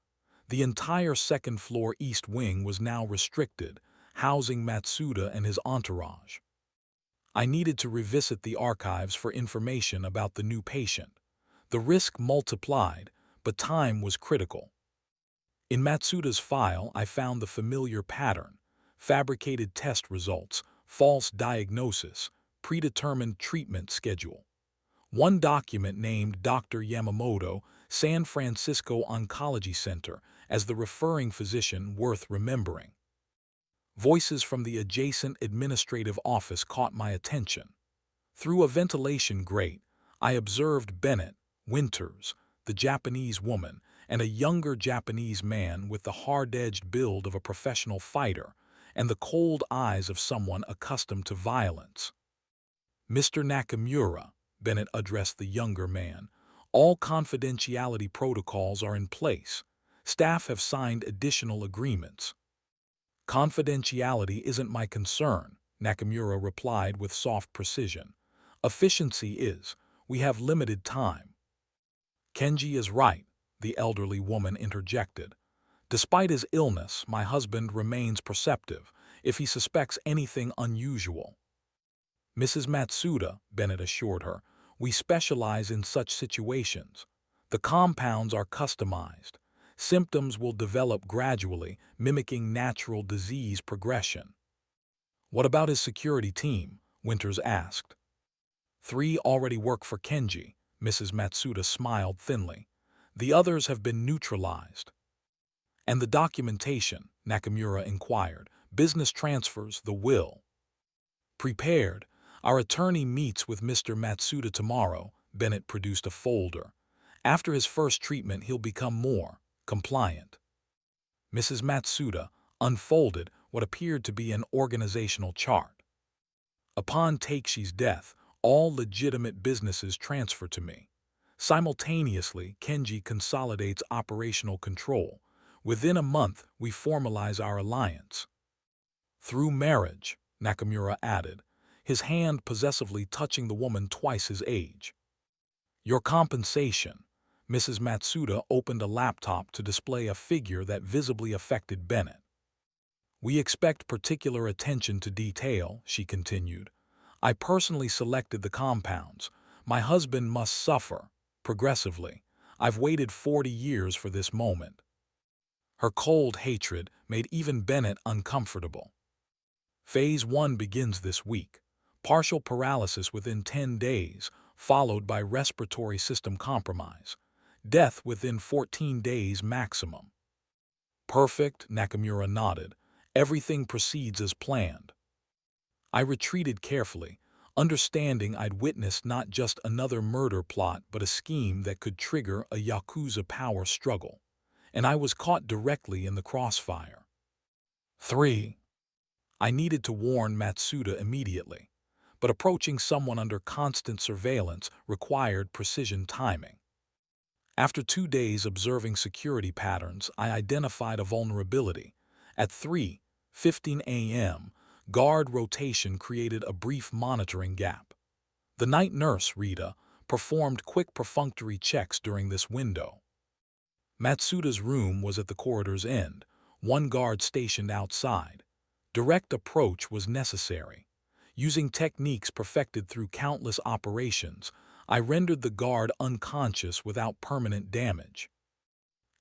The entire second-floor east wing was now restricted, housing Matsuda and his entourage. I needed to revisit the archives for information about the new patient. The risk multiplied, but time was critical. In Matsuda's file, I found the familiar pattern: fabricated test results, false diagnosis, predetermined treatment schedule. One document named Dr. Yamamoto, San Francisco Oncology Center, as the referring physician, worth remembering. Voices from the adjacent administrative office caught my attention. Through a ventilation grate, I observed Bennett, Winters, the Japanese woman, and a younger Japanese man with the hard-edged build of a professional fighter and the cold eyes of someone accustomed to violence. "Mr. Nakamura," Bennett addressed the younger man, "all confidentiality protocols are in place. Staff have signed additional agreements." "Confidentiality isn't my concern," Nakamura replied with soft precision. "Efficiency is. We have limited time." "Kenji is right," the elderly woman interjected. "Despite his illness, my husband remains perceptive if he suspects anything unusual." "Mrs. Matsuda," Bennett assured her, "we specialize in such situations. The compounds are customized. Symptoms will develop gradually, mimicking natural disease progression." "What about his security team?" Winters asked. "3 already work for Kenji," Mrs. Matsuda smiled thinly. "The others have been neutralized." "And the documentation?" Nakamura inquired. "Business transfers, the will?" "Prepared. Our attorney meets with Mr. Matsuda tomorrow." Bennett produced a folder. "After his first treatment, he'll become more compliant." Mrs. Matsuda unfolded what appeared to be an organizational chart. "Upon Takeshi's death, all legitimate businesses transfer to me. Simultaneously, Kenji consolidates operational control. Within a month, we formalize our alliance." "Through marriage," Nakamura added, his hand possessively touching the woman twice his age. "Your compensation." Mrs. Matsuda opened a laptop to display a figure that visibly affected Bennett. "We expect particular attention to detail," she continued. "I personally selected the compounds. My husband must suffer, progressively. I've waited 40 years for this moment." Her cold hatred made even Bennett uncomfortable. "Phase 1 begins this week. Partial paralysis within 10 days, followed by respiratory system compromise. Death within 14 days maximum." "Perfect," Nakamura nodded. "Everything proceeds as planned." I retreated carefully, understanding I'd witnessed not just another murder plot but a scheme that could trigger a Yakuza power struggle. And I was caught directly in the crossfire. 3. I needed to warn Matsuda immediately. but approaching someone under constant surveillance required precision timing. After 2 days observing security patterns, I identified a vulnerability. At 3:15 a.m., guard rotation created a brief monitoring gap. The night nurse, Rita, performed quick perfunctory checks during this window. Matsuda's room was at the corridor's end, one guard stationed outside. Direct approach was necessary. Using techniques perfected through countless operations, I rendered the guard unconscious without permanent damage.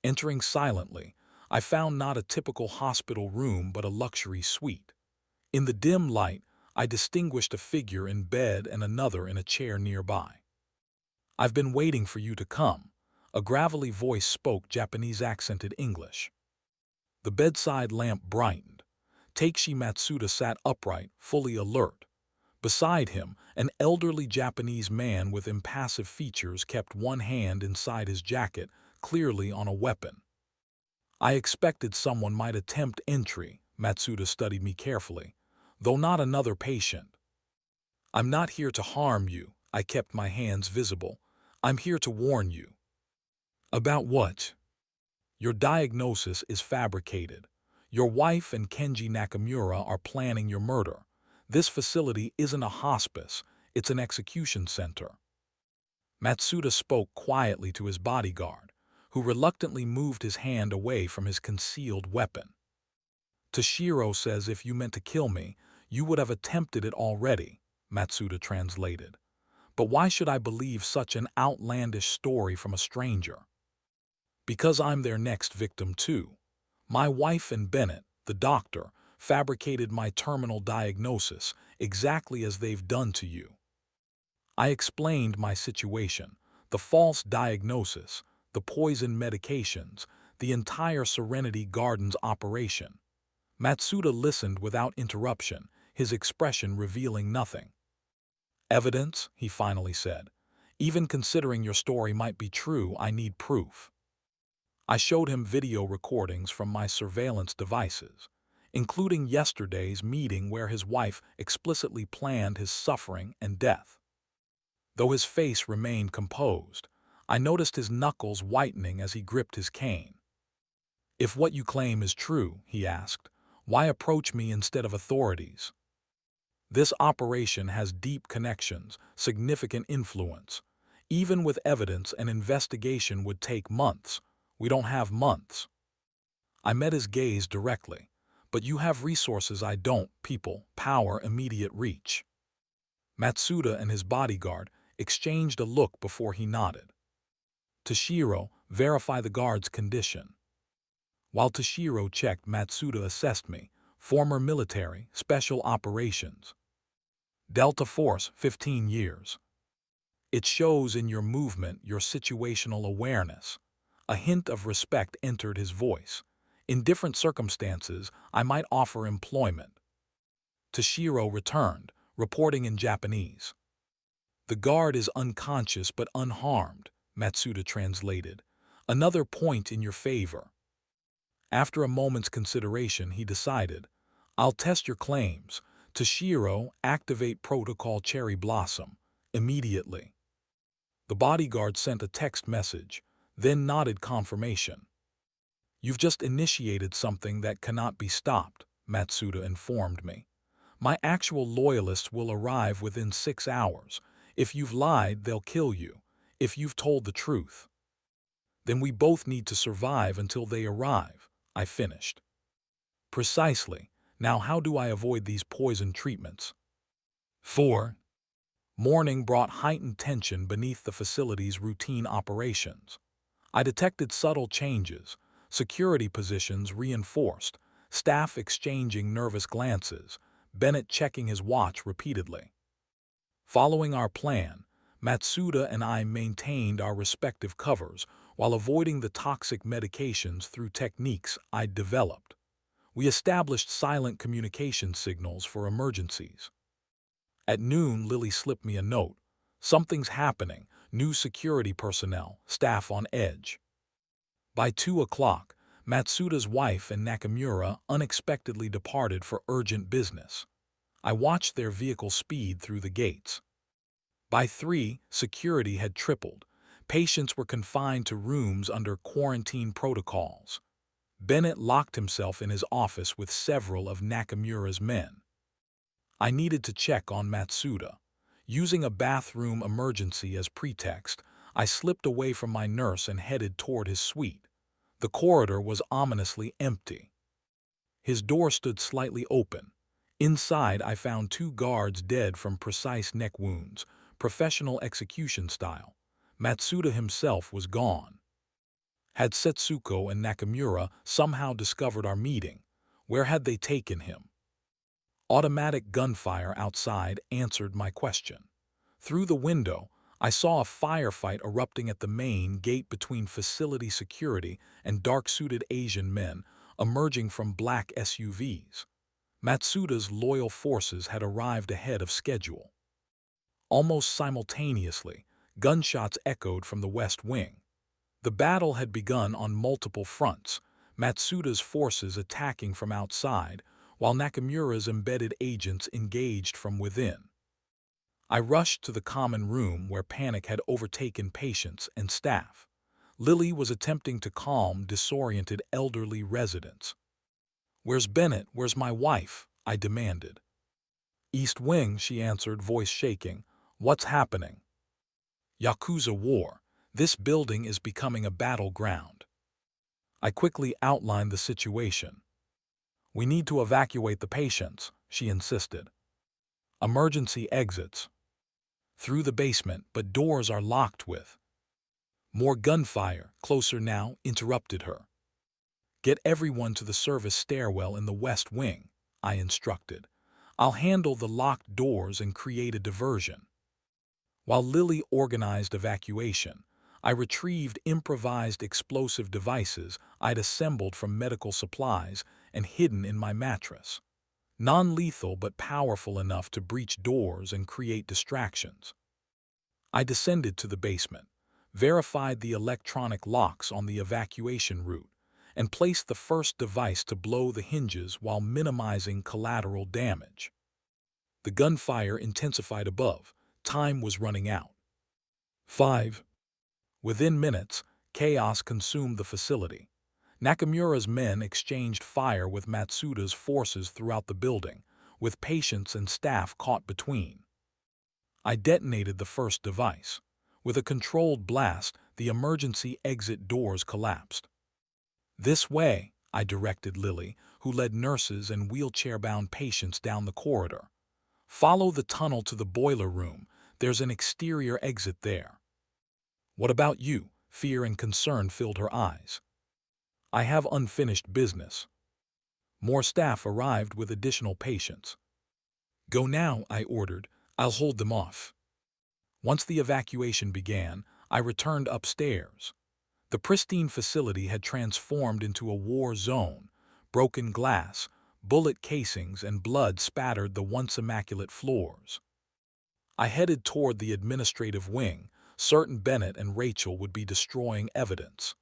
Entering silently, I found not a typical hospital room but a luxury suite. In the dim light, I distinguished a figure in bed and another in a chair nearby. "I've been waiting for you to come," a gravelly voice spoke Japanese-accented English. The bedside lamp brightened. Takeshi Matsuda sat upright, fully alert. Beside him, an elderly Japanese man with impassive features kept one hand inside his jacket, clearly on a weapon. "I expected someone might attempt entry," Matsuda studied me carefully, "though not another patient. I'm not here to harm you," I kept my hands visible. "I'm here to warn you." "About what?" "Your diagnosis is fabricated. Your wife and Kenji Nakamura are planning your murder. This facility isn't a hospice, it's an execution center." Matsuda spoke quietly to his bodyguard, who reluctantly moved his hand away from his concealed weapon. "Toshiro says if you meant to kill me, you would have attempted it already," Matsuda translated. "But why should I believe such an outlandish story from a stranger?" "Because I'm their next victim too. My wife and Bennett, the doctor, fabricated my terminal diagnosis exactly as they've done to you." I explained my situation, the false diagnosis, the poison medications, the entire Serenity Gardens operation. Matsuda listened without interruption, his expression revealing nothing. "Evidence," he finally said. "Even considering your story might be true, I need proof." I showed him video recordings from my surveillance devices, including yesterday's meeting where his wife explicitly planned his suffering and death. Though his face remained composed, I noticed his knuckles whitening as he gripped his cane. "If what you claim is true," he asked, "why approach me instead of authorities? This operation has deep connections, significant influence. Even with evidence, an investigation would take months. We don't have months." I met his gaze directly. "But you have resources I don't, people, power, immediate reach." Matsuda and his bodyguard exchanged a look before he nodded. "Toshiro, verify the guard's condition." While Toshiro checked, Matsuda assessed me. "Former military, special operations. Delta Force, 15 years. It shows in your movement, your situational awareness." A hint of respect entered his voice. "In different circumstances, I might offer employment." Toshiro returned, reporting in Japanese. "The guard is unconscious but unharmed," Matsuda translated. "Another point in your favor." After a moment's consideration, he decided, "I'll test your claims. Toshiro, activate Protocol Cherry Blossom immediately." The bodyguard sent a text message, then nodded confirmation. "You've just initiated something that cannot be stopped," Matsuda informed me. "My actual loyalists will arrive within 6 hours. If you've lied, they'll kill you. If you've told the truth, then we both need to survive until they arrive," I finished. "Precisely. Now how do I avoid these poison treatments?" 4. Morning brought heightened tension beneath the facility's routine operations. I detected subtle changes, security positions reinforced, staff exchanging nervous glances, Bennett checking his watch repeatedly. Following our plan, Matsuda and I maintained our respective covers while avoiding the toxic medications through techniques I'd developed. We established silent communication signals for emergencies. At noon, Lily slipped me a note. "Something's happening. New security personnel, staff on edge." By 2 o'clock, Matsuda's wife and Nakamura unexpectedly departed for urgent business. I watched their vehicle speed through the gates. By 3, security had tripled. Patients were confined to rooms under quarantine protocols. Bennett locked himself in his office with several of Nakamura's men. I needed to check on Matsuda. Using a bathroom emergency as pretext, I slipped away from my nurse and headed toward his suite. The corridor was ominously empty. His door stood slightly open. Inside, I found 2 guards dead from precise neck wounds, professional execution style. Matsuda himself was gone. Had Setsuko and Nakamura somehow discovered our meeting? Where had they taken him? Automatic gunfire outside answered my question. Through the window, I saw a firefight erupting at the main gate between facility security and dark-suited Asian men emerging from black SUVs. Matsuda's loyal forces had arrived ahead of schedule. Almost simultaneously, gunshots echoed from the West Wing. The battle had begun on multiple fronts, Matsuda's forces attacking from outside, while Nakamura's embedded agents engaged from within. I rushed to the common room where panic had overtaken patients and staff. Lily was attempting to calm disoriented elderly residents. "Where's Bennett? Where's my wife?" I demanded. "East Wing," she answered, voice shaking. "What's happening?" "Yakuza war. This building is becoming a battleground." I quickly outlined the situation. "We need to evacuate the patients," she insisted. "Emergency exits. Through the basement, but doors are locked with." More gunfire, closer now, interrupted her. "Get everyone to the service stairwell in the West Wing," I instructed. "I'll handle the locked doors and create a diversion." While Lily organized evacuation, I retrieved improvised explosive devices I'd assembled from medical supplies and hidden in my mattress. Non-lethal but powerful enough to breach doors and create distractions. I descended to the basement, verified the electronic locks on the evacuation route, and placed the first device to blow the hinges while minimizing collateral damage. The gunfire intensified above. Time was running out. 5. Within minutes, chaos consumed the facility. Nakamura's men exchanged fire with Matsuda's forces throughout the building, with patients and staff caught between. I detonated the first device. With a controlled blast, the emergency exit doors collapsed. "This way," I directed Lily, who led nurses and wheelchair-bound patients down the corridor. "Follow the tunnel to the boiler room. There's an exterior exit there." "What about you?" Fear and concern filled her eyes. "I have unfinished business." More staff arrived with additional patients. "Go now," I ordered. "I'll hold them off." Once the evacuation began, I returned upstairs. The pristine facility had transformed into a war zone. Broken glass, bullet casings, and blood spattered the once immaculate floors. I headed toward the administrative wing, certain Bennett and Rachel would be destroying evidence.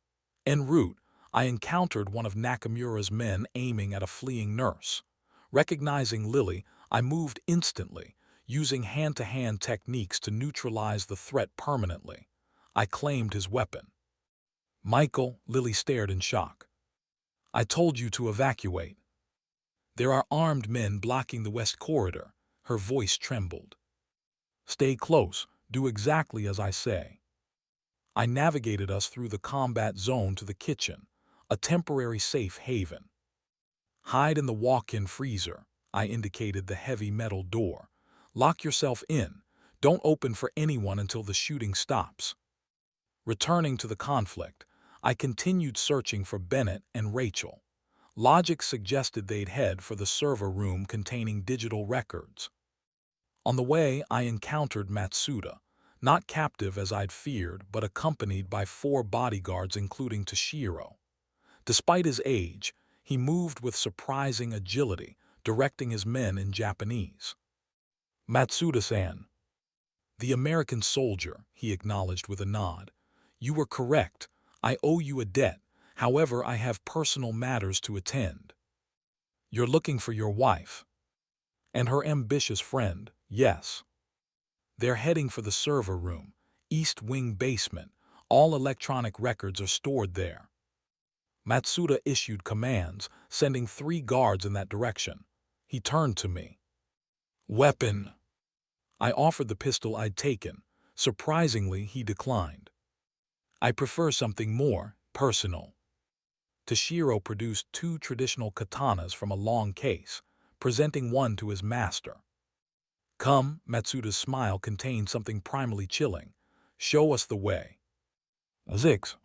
En route, I encountered one of Nakamura's men aiming at a fleeing nurse. Recognizing Lily, I moved instantly, using hand-to-hand techniques to neutralize the threat permanently. I claimed his weapon. "Michael," Lily stared in shock. "I told you to evacuate." "There are armed men blocking the west corridor." Her voice trembled. "Stay close. Do exactly as I say." I navigated us through the combat zone to the kitchen, a temporary safe haven. "Hide in the walk-in freezer." I indicated the heavy metal door. "Lock yourself in. Don't open for anyone until the shooting stops." Returning to the conflict, I continued searching for Bennett and Rachel. Logic suggested they'd head for the server room containing digital records. On the way, I encountered Matsuda, not captive as I'd feared, but accompanied by 4 bodyguards including Toshiro. Despite his age, he moved with surprising agility, directing his men in Japanese. "Matsuda-san." "The American soldier," he acknowledged with a nod. "You were correct. I owe you a debt. However, I have personal matters to attend." "You're looking for your wife." And her ambitious friend, yes. They're heading for the server room, East Wing basement. All electronic records are stored there. Matsuda issued commands, sending 3 guards in that direction. He turned to me. Weapon. I offered the pistol I'd taken. Surprisingly, he declined. I prefer something more personal. Toshiro produced 2 traditional katanas from a long case, presenting one to his master. Come, Matsuda's smile contained something primally chilling. Show us the way. 6.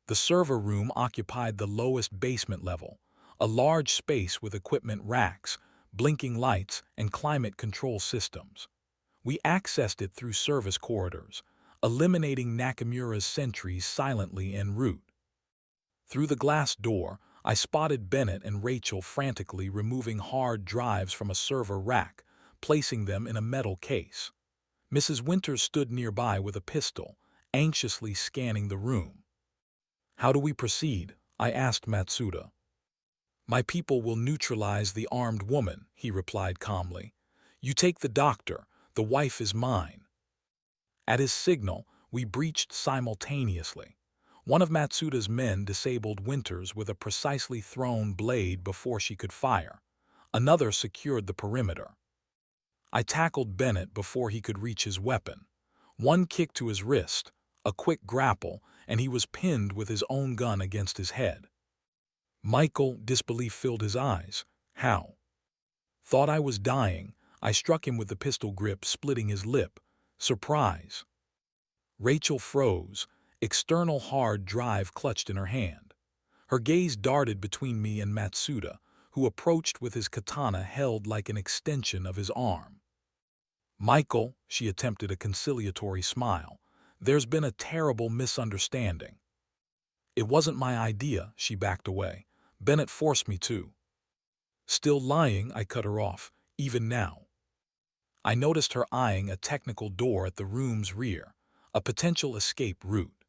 The server room occupied the lowest basement level, a large space with equipment racks, blinking lights, and climate control systems. We accessed it through service corridors, eliminating Nakamura's sentries silently en route. Through the glass door, I spotted Bennett and Rachel frantically removing hard drives from a server rack, placing them in a metal case. Mrs. Winters stood nearby with a pistol, anxiously scanning the room. How do we proceed? I asked Matsuda. My people will neutralize the armed woman, he replied calmly. You take the doctor, the wife is mine. At his signal, we breached simultaneously. One of Matsuda's men disabled Winters with a precisely thrown blade before she could fire. Another secured the perimeter. I tackled Bennett before he could reach his weapon. One kick to his wrist, a quick grapple, and he was pinned with his own gun against his head. Michael, disbelief filled his eyes. How? Thought I was dying. I struck him with the pistol grip, splitting his lip. Surprise. Rachel froze, external hard drive clutched in her hand. Her gaze darted between me and Matsuda, who approached with his katana held like an extension of his arm. Michael, she attempted a conciliatory smile, there's been a terrible misunderstanding. It wasn't my idea, she backed away. Bennett forced me to. Still lying, I cut her off, even now. I noticed her eyeing a technical door at the room's rear, a potential escape route.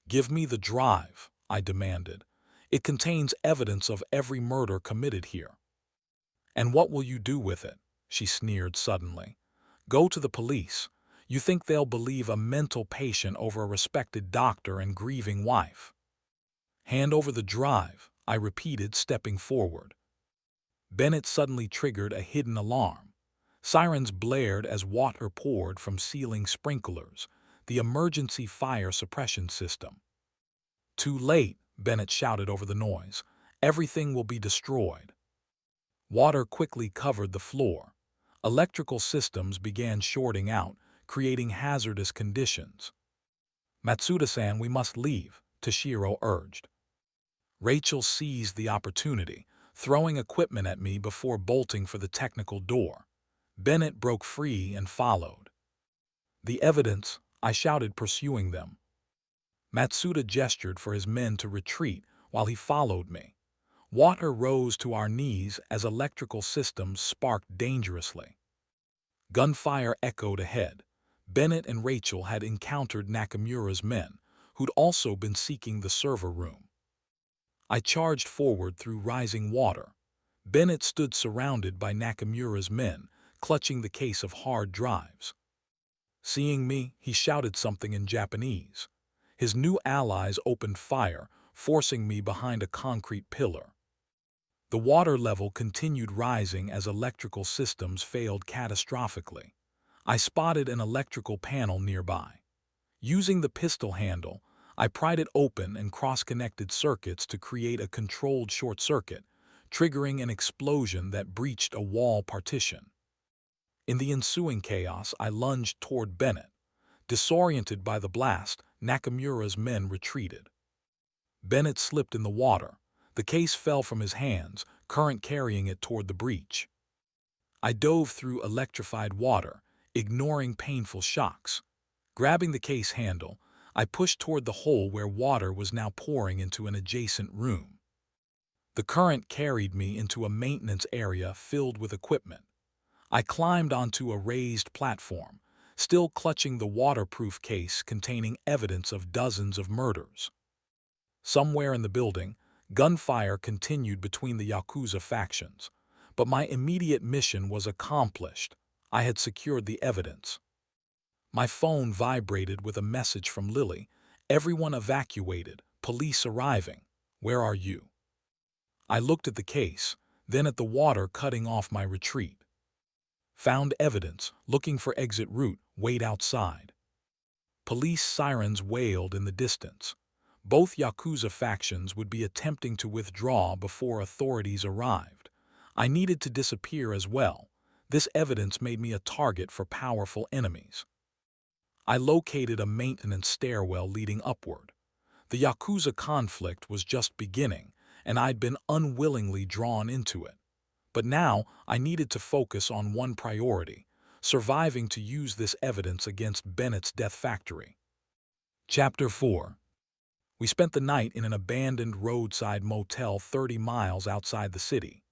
Give me the drive, I demanded. It contains evidence of every murder committed here. And what will you do with it? She sneered suddenly. Go to the police. You think they'll believe a mental patient over a respected doctor and grieving wife? Hand over the drive, I repeated, stepping forward. Bennett suddenly triggered a hidden alarm. Sirens blared as water poured from ceiling sprinklers, the emergency fire suppression system. Too late, Bennett shouted over the noise. Everything will be destroyed. Water quickly covered the floor. Electrical systems began shorting out, creating hazardous conditions. Matsuda-san, we must leave, Toshiro urged. Rachel seized the opportunity, throwing equipment at me before bolting for the technical door. Bennett broke free and followed. The evidence, I shouted, pursuing them. Matsuda gestured for his men to retreat while he followed me. Water rose to our knees as electrical systems sparked dangerously. Gunfire echoed ahead. Bennett and Rachel had encountered Nakamura's men, who'd also been seeking the server room. I charged forward through rising water. Bennett stood surrounded by Nakamura's men, clutching the case of hard drives. Seeing me, he shouted something in Japanese. His new allies opened fire, forcing me behind a concrete pillar. The water level continued rising as electrical systems failed catastrophically. I spotted an electrical panel nearby. Using the pistol handle, I pried it open and cross-connected circuits to create a controlled short circuit, triggering an explosion that breached a wall partition. In the ensuing chaos, I lunged toward Bennett. Disoriented by the blast, Nakamura's men retreated. Bennett slipped in the water. The case fell from his hands, current carrying it toward the breach. I dove through electrified water, ignoring painful shocks. Grabbing the case handle, I pushed toward the hole where water was now pouring into an adjacent room. The current carried me into a maintenance area filled with equipment. I climbed onto a raised platform, still clutching the waterproof case containing evidence of dozens of murders. Somewhere in the building, gunfire continued between the Yakuza factions. But my immediate mission was accomplished. I had secured the evidence. My phone vibrated with a message from Lily. Everyone evacuated. Police arriving. Where are you? I looked at the case, then at the water cutting off my retreat. Found evidence. Looking for exit route. Wait outside. Police sirens wailed in the distance. Both Yakuza factions would be attempting to withdraw before authorities arrived. I needed to disappear as well. This evidence made me a target for powerful enemies. I located a maintenance stairwell leading upward. The Yakuza conflict was just beginning, and I'd been unwillingly drawn into it. But now I needed to focus on one priority: surviving to use this evidence against Bennett's death factory. Chapter 4. We spent the night in an abandoned roadside motel 30 miles outside the city.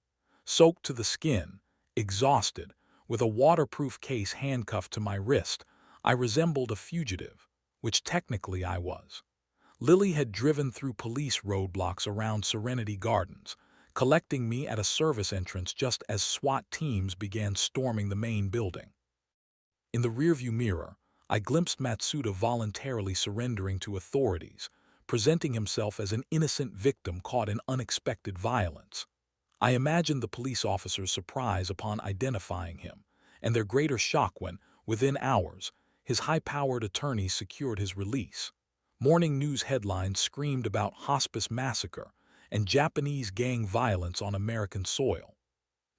Soaked to the skin, exhausted, with a waterproof case handcuffed to my wrist, I resembled a fugitive, which technically I was. Lily had driven through police roadblocks around Serenity Gardens, collecting me at a service entrance just as SWAT teams began storming the main building. In the rearview mirror, I glimpsed Matsuda voluntarily surrendering to authorities, presenting himself as an innocent victim caught in unexpected violence. I imagined the police officers' surprise upon identifying him, and their greater shock when, within hours, his high-powered attorneys secured his release. Morning news headlines screamed about hospice massacre and Japanese gang violence on American soil.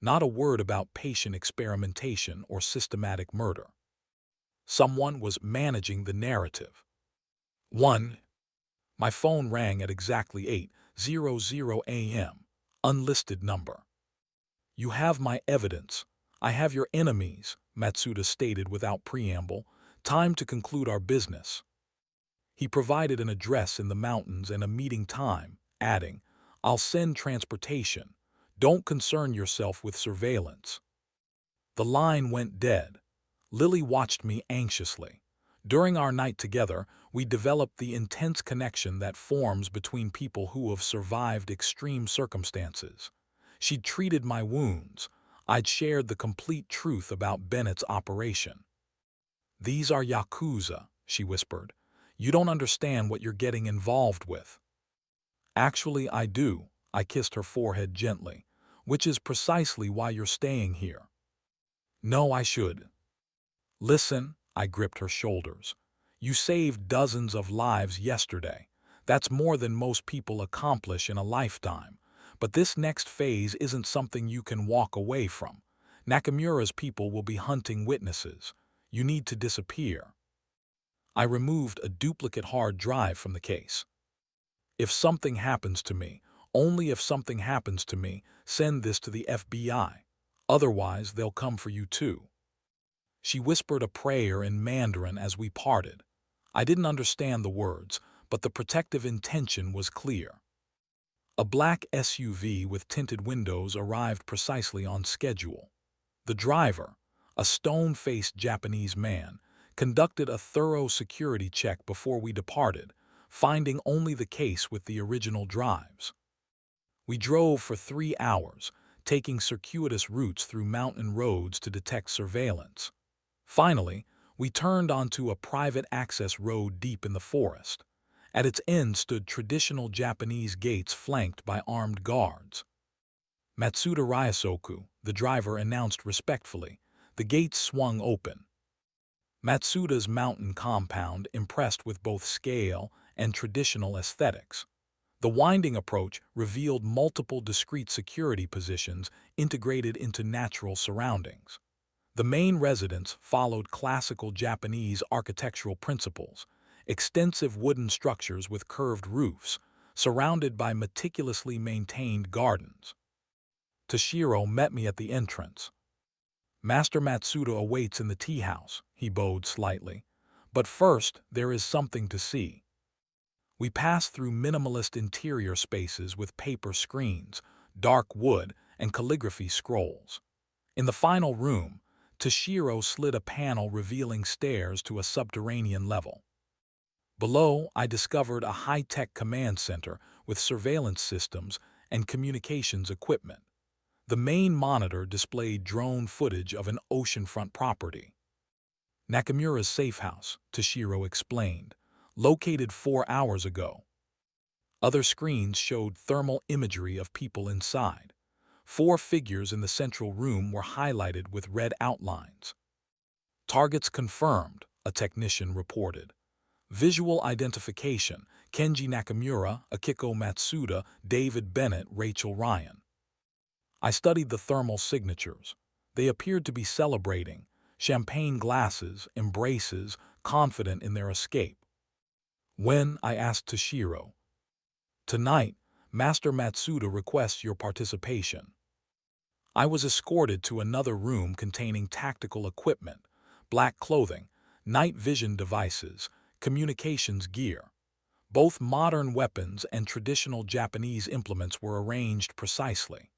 Not a word about patient experimentation or systematic murder. Someone was managing the narrative. 1. My phone rang at exactly 8:00 a.m. Unlisted number. "You have my evidence. I have your enemies," Matsuda stated without preamble. "Time to conclude our business." He provided an address in the mountains and a meeting time, adding, "I'll send transportation. Don't concern yourself with surveillance." The line went dead. Lily watched me anxiously. During our night together, we developed the intense connection that forms between people who have survived extreme circumstances. She'd treated my wounds. I'd shared the complete truth about Bennett's operation. "These are Yakuza," she whispered. "You don't understand what you're getting involved with." "Actually, I do," I kissed her forehead gently, "which is precisely why you're staying here." "No, I should." "Listen," I gripped her shoulders. "You saved dozens of lives yesterday. That's more than most people accomplish in a lifetime. But this next phase isn't something you can walk away from. Nakamura's people will be hunting witnesses. You need to disappear." I removed a duplicate hard drive from the case. "If something happens to me, only if something happens to me, send this to the FBI. Otherwise, they'll come for you too." She whispered a prayer in Mandarin as we parted. I didn't understand the words, but the protective intention was clear. A black SUV with tinted windows arrived precisely on schedule. The driver, a stone-faced Japanese man, conducted a thorough security check before we departed, finding only the case with the original drives. We drove for 3 hours, taking circuitous routes through mountain roads to detect surveillance. Finally, we turned onto a private access road deep in the forest. At its end stood traditional Japanese gates flanked by armed guards. "Matsuda Ryosoku," the driver announced respectfully. The gates swung open. Matsuda's mountain compound impressed with both scale and traditional aesthetics. The winding approach revealed multiple discrete security positions integrated into natural surroundings. The main residence followed classical Japanese architectural principles: extensive wooden structures with curved roofs, surrounded by meticulously maintained gardens. Toshiro met me at the entrance. "Master Matsuda awaits in the tea house," he bowed slightly. "But first, there is something to see." We passed through minimalist interior spaces with paper screens, dark wood, and calligraphy scrolls. In the final room, Toshiro slid a panel revealing stairs to a subterranean level. Below, I discovered a high-tech command center with surveillance systems and communications equipment. The main monitor displayed drone footage of an oceanfront property. Nakamura's safe house, Toshiro explained, located 4 hours ago. Other screens showed thermal imagery of people inside. 4 figures in the central room were highlighted with red outlines. Targets confirmed, a technician reported. Visual identification: Kenji Nakamura, Akiko Matsuda, David Bennett, Rachel Ryan. I studied the thermal signatures. They appeared to be celebrating, champagne glasses, embraces, confident in their escape. When, I asked Toshiro. Tonight, Master Matsuda requests your participation. I was escorted to another room containing tactical equipment, black clothing, night vision devices, communications gear. Both modern weapons and traditional Japanese implements were arranged precisely.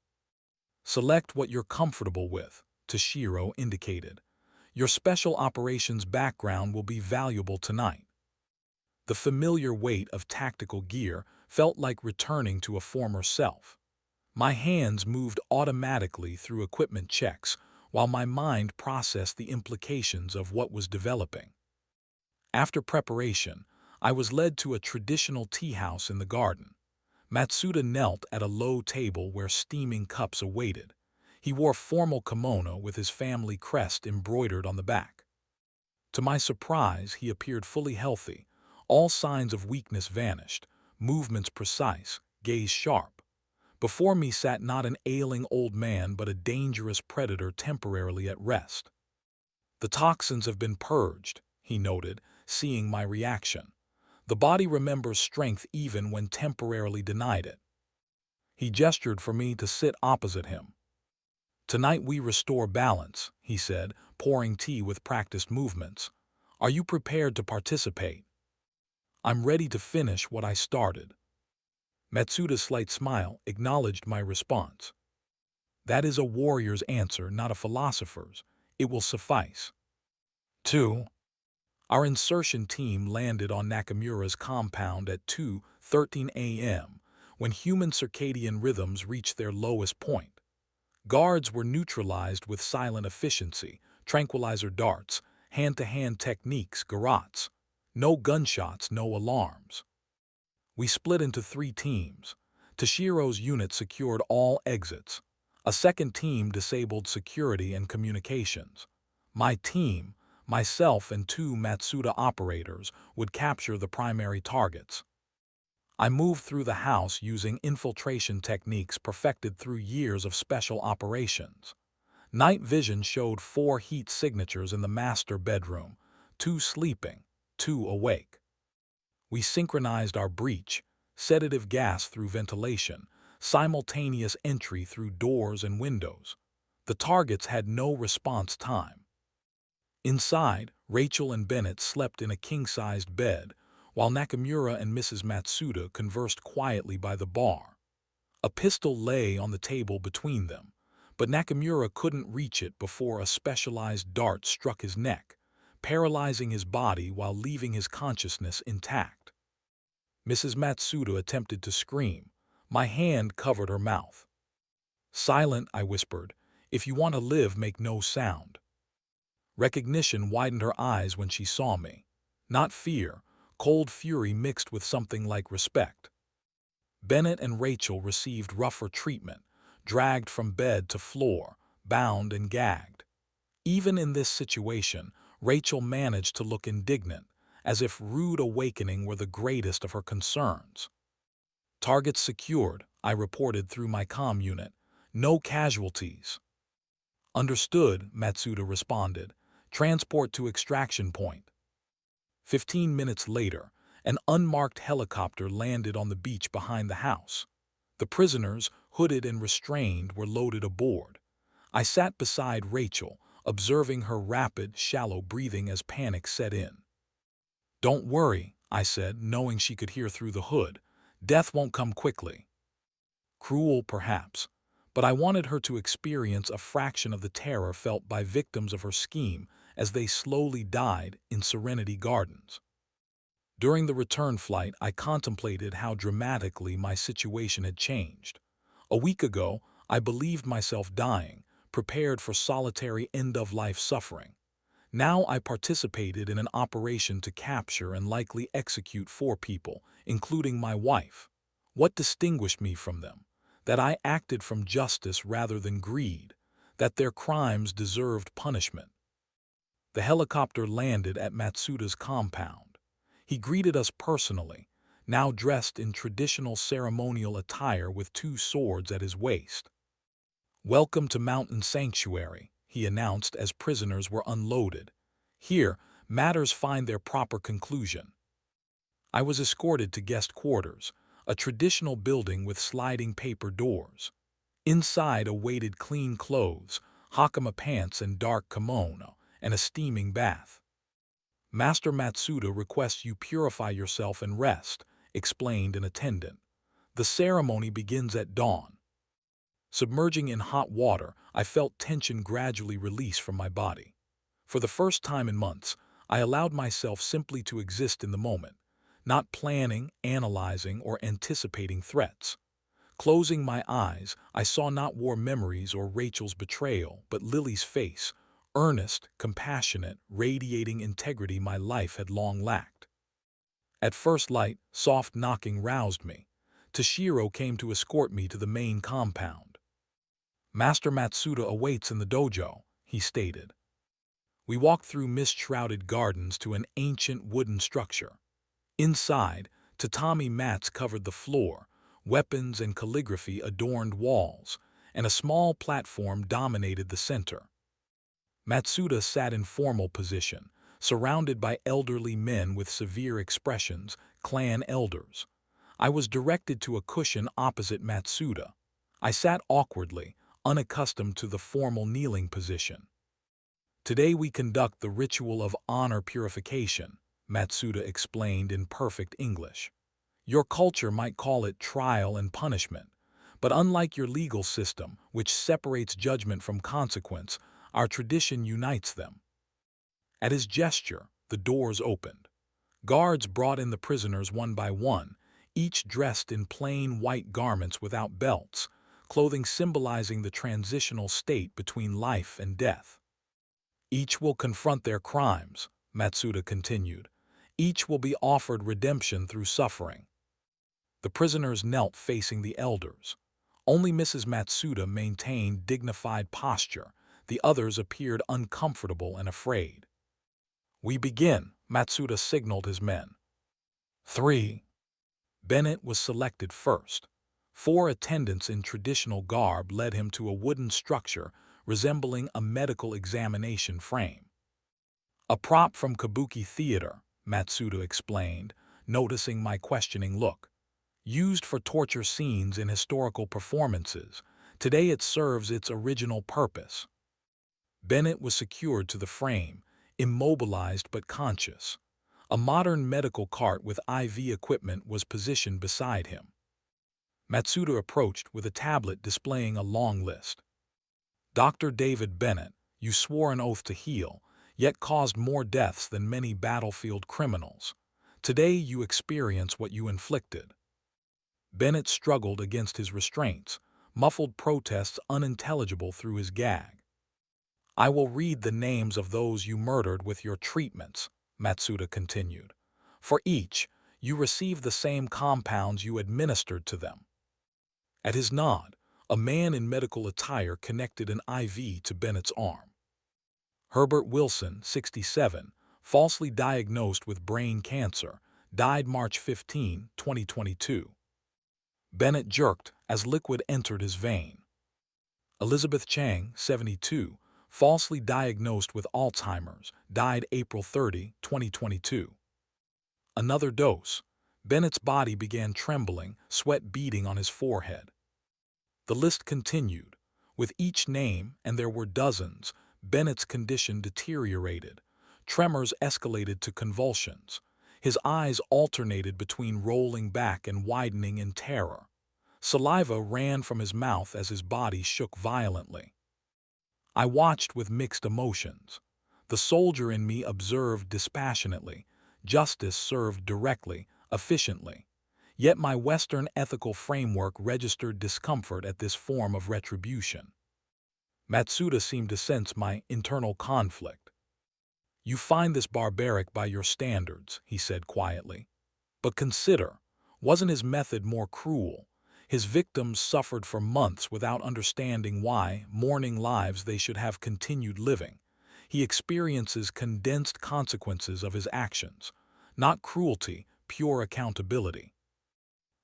Select what you're comfortable with, Toshiro indicated. Your special operations background will be valuable tonight. The familiar weight of tactical gear felt like returning to a former self. My hands moved automatically through equipment checks, while my mind processed the implications of what was developing. After preparation, I was led to a traditional tea house in the garden. Matsuda knelt at a low table where steaming cups awaited. He wore formal kimono with his family crest embroidered on the back. To my surprise, he appeared fully healthy. All signs of weakness vanished, movements precise, gaze sharp. Before me sat not an ailing old man but a dangerous predator temporarily at rest. The toxins have been purged, he noted, seeing my reaction. The body remembers strength even when temporarily denied it. He gestured for me to sit opposite him. Tonight we restore balance, he said, pouring tea with practiced movements. Are you prepared to participate? I'm ready to finish what I started. Matsuda's slight smile acknowledged my response. That is a warrior's answer, not a philosopher's. It will suffice. 2. Our insertion team landed on Nakamura's compound at 2:13 a.m., when human circadian rhythms reached their lowest point. Guards were neutralized with silent efficiency, tranquilizer darts, hand-to-hand techniques, garrots. No gunshots, no alarms. We split into 3 teams. Toshiro's unit secured all exits. A second team disabled security and communications. My team, myself and 2 Matsuda operators, would capture the primary targets. I moved through the house using infiltration techniques perfected through years of special operations. Night vision showed 4 heat signatures in the master bedroom, 2 sleeping, 2 awake. We synchronized our breach, sedative gas through ventilation, simultaneous entry through doors and windows. The targets had no response time. Inside, Rachel and Bennett slept in a king-sized bed, while Nakamura and Mrs. Matsuda conversed quietly by the bar. A pistol lay on the table between them, but Nakamura couldn't reach it before a specialized dart struck his neck, paralyzing his body while leaving his consciousness intact. Mrs. Matsuda attempted to scream. My hand covered her mouth. Silent, I whispered. If you want to live, make no sound. Recognition widened her eyes when she saw me. Not fear, cold fury mixed with something like respect. Bennett and Rachel received rougher treatment, dragged from bed to floor, bound and gagged. Even in this situation, Rachel managed to look indignant, as if rude awakening were the greatest of her concerns. Targets secured, I reported through my comm unit. No casualties. Understood, Matsuda responded. Transport to extraction point. 15 minutes later, an unmarked helicopter landed on the beach behind the house. The prisoners, hooded and restrained, were loaded aboard. I sat beside Rachel, observing her rapid, shallow breathing as panic set in. Don't worry, I said, knowing she could hear through the hood. Death won't come quickly. Cruel, perhaps, but I wanted her to experience a fraction of the terror felt by victims of her scheme as they slowly died in Serenity Gardens. During the return flight, I contemplated how dramatically my situation had changed. A week ago, I believed myself dying, prepared for solitary end-of-life suffering. Now I participated in an operation to capture and likely execute 4 people, including my wife. What distinguished me from them? That I acted from justice rather than greed, that their crimes deserved punishment. The helicopter landed at Matsuda's compound. He greeted us personally, now dressed in traditional ceremonial attire with 2 swords at his waist. "Welcome to Mountain Sanctuary," he announced as prisoners were unloaded. "Here, matters find their proper conclusion." I was escorted to guest quarters, a traditional building with sliding paper doors. Inside awaited clean clothes, hakama pants and dark kimono, and a steaming bath. "Master Matsuda requests you purify yourself and rest," explained an attendant. "The ceremony begins at dawn." Submerging in hot water, I felt tension gradually release from my body. For the first time in months, I allowed myself simply to exist in the moment, not planning, analyzing, or anticipating threats. Closing my eyes, I saw not war memories or Rachel's betrayal, but Lily's face, earnest, compassionate, radiating integrity my life had long lacked. At first light, soft knocking roused me. Toshiro came to escort me to the main compound. "Master Matsuda awaits in the dojo," he stated. We walked through mist-shrouded gardens to an ancient wooden structure. Inside, tatami mats covered the floor, weapons and calligraphy adorned walls, and a small platform dominated the center. Matsuda sat in formal position, surrounded by elderly men with severe expressions, clan elders. I was directed to a cushion opposite Matsuda. I sat awkwardly, unaccustomed to the formal kneeling position. "Today we conduct the ritual of honor purification," Matsuda explained in perfect English. "Your culture might call it trial and punishment, but unlike your legal system, which separates judgment from consequence, our tradition unites them." At his gesture, the doors opened. Guards brought in the prisoners one by one, each dressed in plain white garments without belts, clothing symbolizing the transitional state between life and death. "Each will confront their crimes," Matsuda continued. "Each will be offered redemption through suffering." The prisoners knelt facing the elders. Only Mrs. Matsuda maintained dignified posture. The others appeared uncomfortable and afraid. "We begin," Matsuda signaled his men. 3. Bennett was selected first. 4 attendants in traditional garb led him to a wooden structure resembling a medical examination frame. "A prop from Kabuki theater," Matsuda explained, noticing my questioning look. "Used for torture scenes in historical performances. Today it serves its original purpose." Bennett was secured to the frame, immobilized but conscious. A modern medical cart with IV equipment was positioned beside him. Matsuda approached with a tablet displaying a long list. "Dr. David Bennett, you swore an oath to heal, yet caused more deaths than many battlefield criminals. Today you experience what you inflicted." Bennett struggled against his restraints, muffled protests unintelligible through his gag. "I will read the names of those you murdered with your treatments," Matsuda continued. "For each, you receive the same compounds you administered to them." At his nod, a man in medical attire connected an IV to Bennett's arm. "Herbert Wilson, 67, falsely diagnosed with brain cancer, died March 15, 2022. Bennett jerked as liquid entered his vein. "Elizabeth Chang, 72, falsely diagnosed with Alzheimer's, died April 30, 2022. Another dose. Bennett's body began trembling, sweat beading on his forehead. The list continued. With each name, and there were dozens, Bennett's condition deteriorated. Tremors escalated to convulsions. His eyes alternated between rolling back and widening in terror. Saliva ran from his mouth as his body shook violently. I watched with mixed emotions. The soldier in me observed dispassionately. Justice served directly, efficiently. Yet my Western ethical framework registered discomfort at this form of retribution. Matsuda seemed to sense my internal conflict. "You find this barbaric by your standards," he said quietly. "But consider, wasn't his method more cruel? His victims suffered for months without understanding why, mourning lives they should have continued living. He experiences condensed consequences of his actions, not cruelty, pure accountability."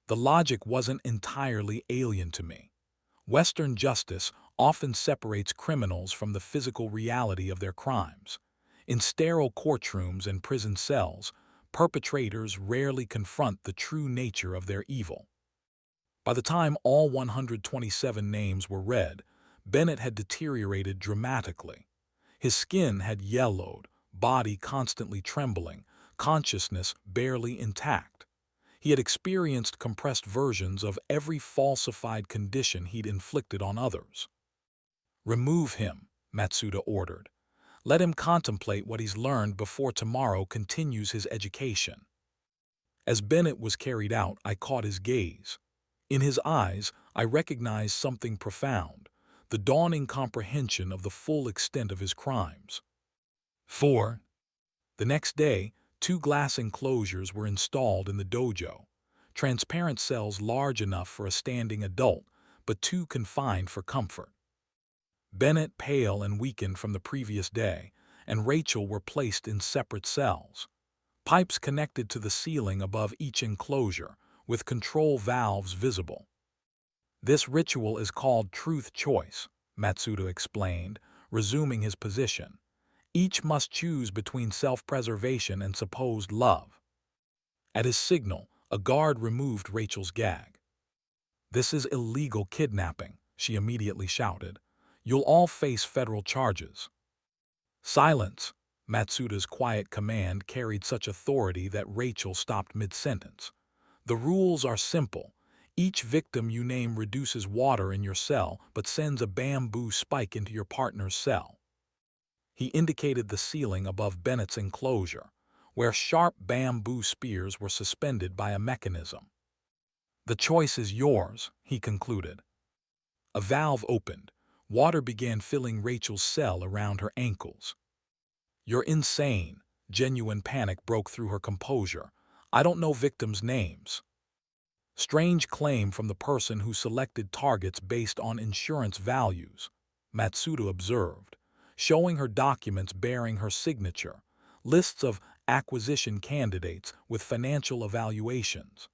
The logic wasn't entirely alien to me. Western justice often separates criminals from the physical reality of their crimes. In sterile courtrooms and prison cells, perpetrators rarely confront the true nature of their evil. By the time all 127 names were read, Bennett had deteriorated dramatically. His skin had yellowed, body constantly trembling, consciousness barely intact. He had experienced compressed versions of every falsified condition he'd inflicted on others. "Remove him," Matsuda ordered. "Let him contemplate what he's learned before tomorrow continues his education." As Bennett was carried out, I caught his gaze. In his eyes, I recognized something profound, the dawning comprehension of the full extent of his crimes. 4. The next day, 2 glass enclosures were installed in the dojo, transparent cells large enough for a standing adult, but too confined for comfort. Bennett, pale and weakened from the previous day, and Rachel were placed in separate cells. Pipes connected to the ceiling above each enclosure, with control valves visible. "This ritual is called truth choice," Matsuda explained, resuming his position. "Each must choose between self-preservation and supposed love." At his signal, a guard removed Rachel's gag. "This is illegal kidnapping," she immediately shouted. "You'll all face federal charges." "Silence!" Matsuda's quiet command carried such authority that Rachel stopped mid-sentence. "The rules are simple. Each victim you name reduces water in your cell but sends a bamboo spike into your partner's cell." He indicated the ceiling above Bennett's enclosure, where sharp bamboo spears were suspended by a mechanism. "The choice is yours," he concluded. A valve opened. Water began filling Rachel's cell around her ankles. "You're insane." Genuine panic broke through her composure. "I don't know victims' names." "Strange claim from the person who selected targets based on insurance values," Matsuda observed, showing her documents bearing her signature, lists of acquisition candidates with financial evaluations.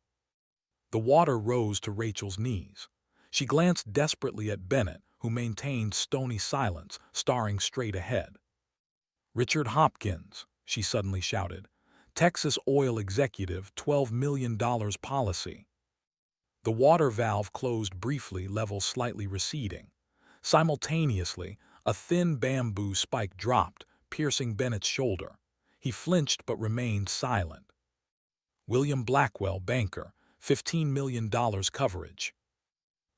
The water rose to Rachel's knees. She glanced desperately at Bennett, who maintained stony silence, staring straight ahead. "Richard Hopkins," she suddenly shouted. "Texas oil executive, $12 million policy." The water valve closed briefly, level slightly receding. Simultaneously, a thin bamboo spike dropped, piercing Bennett's shoulder. He flinched but remained silent. "William Blackwell, banker, $15 million coverage."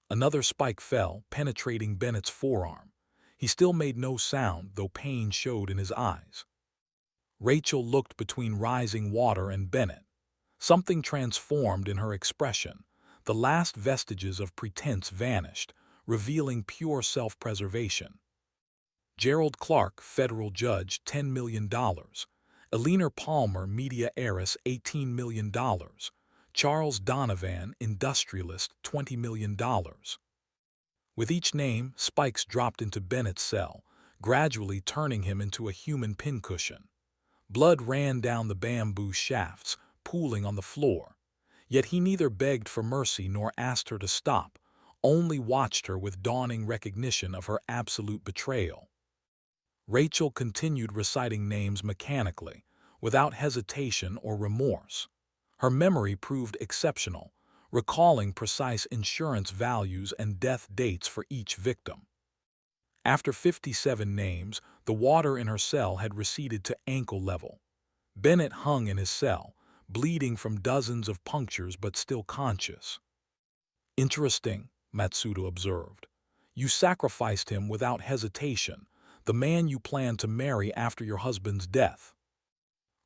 Another spike fell, penetrating Bennett's forearm. He still made no sound, though pain showed in his eyes. Rachel looked between rising water and Bennett. Something transformed in her expression. The last vestiges of pretense vanished, revealing pure self-preservation. "Gerald Clark, federal judge, $10 million. Eleanor Palmer, media heiress, $18 million. Charles Donovan, industrialist, $20 million. With each name, spikes dropped into Bennett's cell, gradually turning him into a human pincushion. Blood ran down the bamboo shafts, pooling on the floor. Yet he neither begged for mercy nor asked her to stop, only watched her with dawning recognition of her absolute betrayal. Rachel continued reciting names mechanically, without hesitation or remorse. Her memory proved exceptional, recalling precise insurance values and death dates for each victim. After 57 names, the water in her cell had receded to ankle level. Bennett hung in his cell, bleeding from dozens of punctures but still conscious. "Interesting," Matsuda observed. "You sacrificed him without hesitation, the man you planned to marry after your husband's death."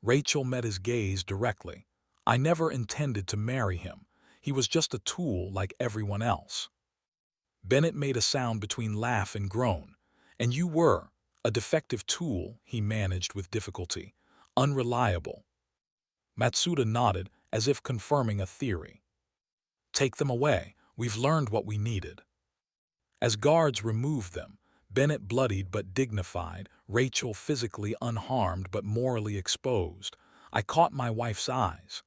Rachel met his gaze directly. "I never intended to marry him. He was just a tool like everyone else. Bennett made a sound between laugh and groan. And you were a defective tool, he managed with difficulty. Unreliable. Matsuda nodded, as if confirming a theory. Take them away. We've learned what we needed. As guards removed them, Bennett bloodied but dignified, Rachel physically unharmed but morally exposed, I caught my wife's eyes.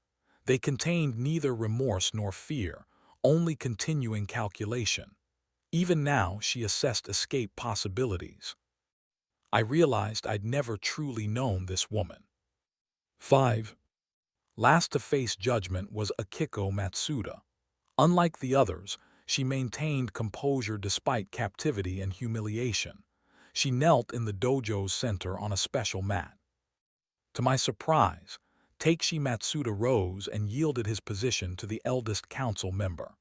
They contained neither remorse nor fear, only continuing calculation. Even now, she assessed escape possibilities. I realized I'd never truly known this woman. 5. Last to face judgment was Akiko Matsuda. Unlike the others, she maintained composure despite captivity and humiliation. She knelt in the dojo's center on a special mat. To my surprise, Takeshi Matsuda rose and yielded his position to the eldest council member.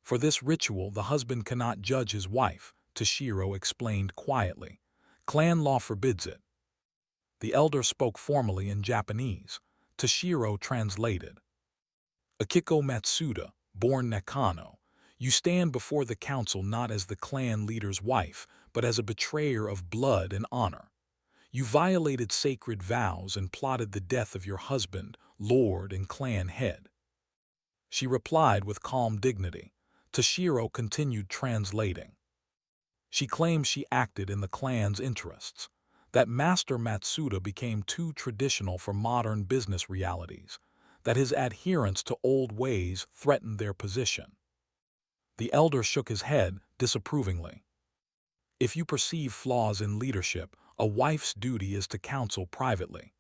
For this ritual, the husband cannot judge his wife, Toshiro explained quietly. Clan law forbids it. The elder spoke formally in Japanese. Toshiro translated. Akiko Matsuda, born Nakano, you stand before the council not as the clan leader's wife, but as a betrayer of blood and honor. You violated sacred vows and plotted the death of your husband, lord and clan head. She replied with calm dignity. Toshiro continued translating. She claims she acted in the clan's interests, that Master Matsuda became too traditional for modern business realities, that his adherence to old ways threatened their position. The elder shook his head disapprovingly. If you perceive flaws in leadership, a wife's duty is to counsel privately.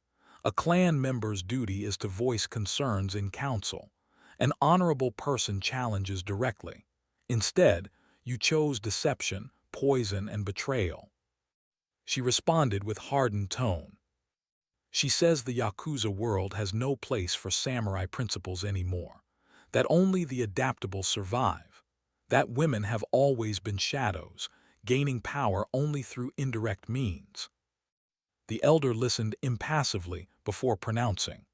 A clan member's duty is to voice concerns in council. An honorable person challenges directly. Instead, you chose deception, poison, and betrayal. She responded with hardened tone. She says the Yakuza world has no place for samurai principles anymore, that only the adaptable survive, that women have always been shadows, gaining power only through indirect means. The elder listened impassively before pronouncing.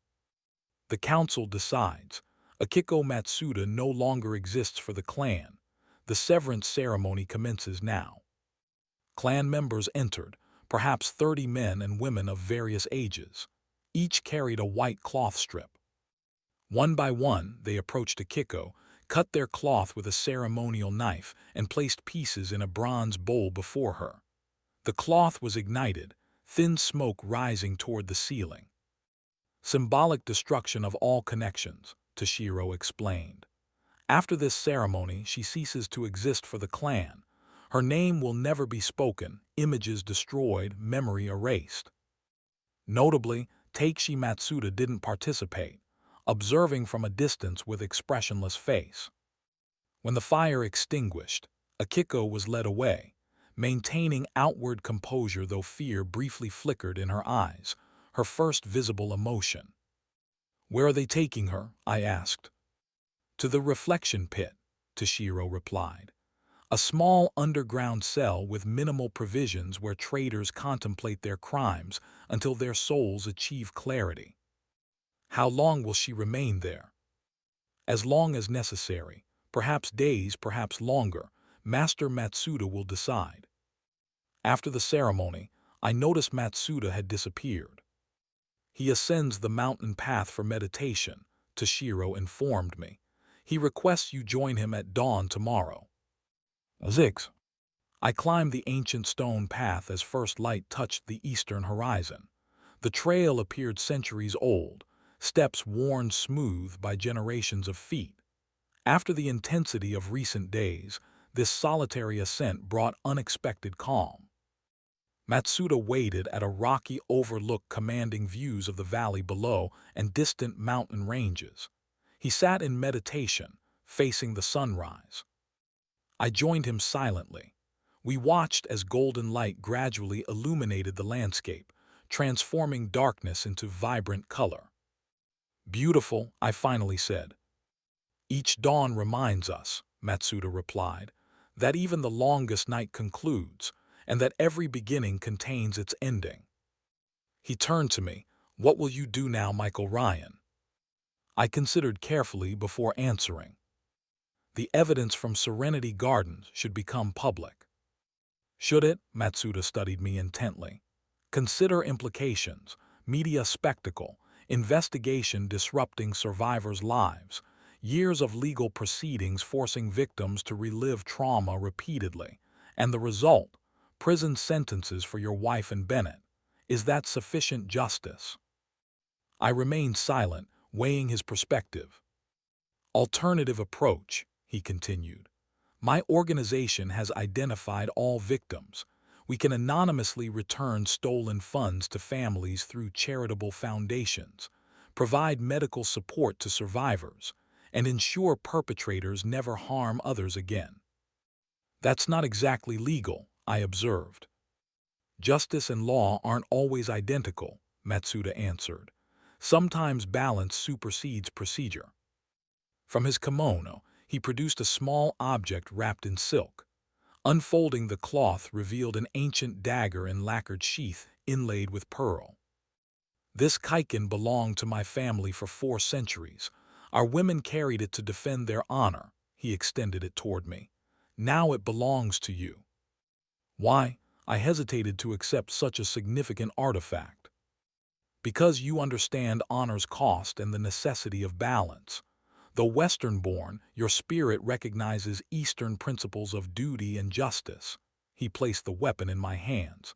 The council decides. Akiko Matsuda no longer exists for the clan. The severance ceremony commences now. Clan members entered, perhaps 30 men and women of various ages. Each carried a white cloth strip. One by one, they approached Akiko, cut their cloth with a ceremonial knife, and placed pieces in a bronze bowl before her. The cloth was ignited, thin smoke rising toward the ceiling. Symbolic destruction of all connections, Toshiro explained. After this ceremony, she ceases to exist for the clan. Her name will never be spoken, images destroyed, memory erased. Notably, Takeshi Matsuda didn't participate, observing from a distance with expressionless face. When the fire extinguished, Akiko was led away, maintaining outward composure though fear briefly flickered in her eyes, her first visible emotion. Where are they taking her? I asked. To the reflection pit, Toshiro replied. A small underground cell with minimal provisions where traitors contemplate their crimes until their souls achieve clarity. How long will she remain there? As long as necessary, perhaps days, perhaps longer, Master Matsuda will decide. After the ceremony, I noticed Matsuda had disappeared. He ascends the mountain path for meditation, Toshiro informed me. He requests you join him at dawn tomorrow. 6. I climbed the ancient stone path as first light touched the eastern horizon. The trail appeared centuries old, steps worn smooth by generations of feet. After the intensity of recent days, this solitary ascent brought unexpected calm. Matsuda waited at a rocky overlook commanding views of the valley below and distant mountain ranges. He sat in meditation, facing the sunrise. I joined him silently. We watched as golden light gradually illuminated the landscape, transforming darkness into vibrant color. Beautiful, I finally said. Each dawn reminds us, Matsuda replied, that even the longest night concludes, and that every beginning contains its ending. He turned to me. What will you do now, Michael Ryan? I considered carefully before answering. The evidence from Serenity Gardens should become public. Should it? Matsuda studied me intently. Consider implications, media spectacle, investigation disrupting survivors' lives, years of legal proceedings forcing victims to relive trauma repeatedly, and the result, prison sentences for your wife and Bennett. Is that sufficient justice? I remained silent, weighing his perspective. Alternative approach, he continued. My organization has identified all victims. We can anonymously return stolen funds to families through charitable foundations, provide medical support to survivors, and ensure perpetrators never harm others again. That's not exactly legal, I observed. Justice and law aren't always identical, Matsuda answered. Sometimes balance supersedes procedure. From his kimono, he produced a small object wrapped in silk. Unfolding the cloth revealed an ancient dagger in lacquered sheath inlaid with pearl. This kaikin belonged to my family for 4 centuries. Our women carried it to defend their honor. He extended it toward me. Now it belongs to you. Why? I hesitated to accept such a significant artifact. Because you understand honor's cost and the necessity of balance. Though Western-born, your spirit recognizes Eastern principles of duty and justice. He placed the weapon in my hands.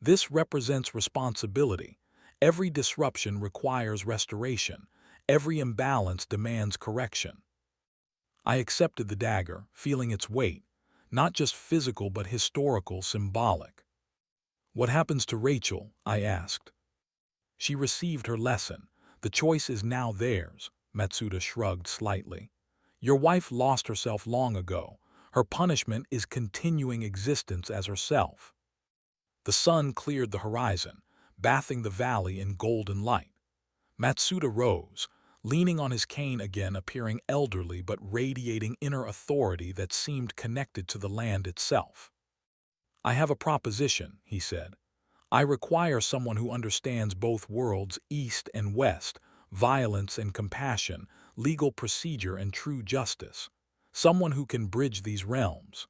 This represents responsibility. Every disruption requires restoration. Every imbalance demands correction. I accepted the dagger, feeling its weight, not just physical but historical, symbolic. What happens to Rachel? I asked. She received her lesson. The choice is now theirs. Matsuda shrugged slightly. Your wife lost herself long ago. Her punishment is continuing existence as herself. The sun cleared the horizon, bathing the valley in golden light. Matsuda rose, leaning on his cane again, appearing elderly but radiating inner authority that seemed connected to the land itself. I have a proposition, he said. I require someone who understands both worlds, East and West, violence and compassion, legal procedure and true justice. Someone who can bridge these realms.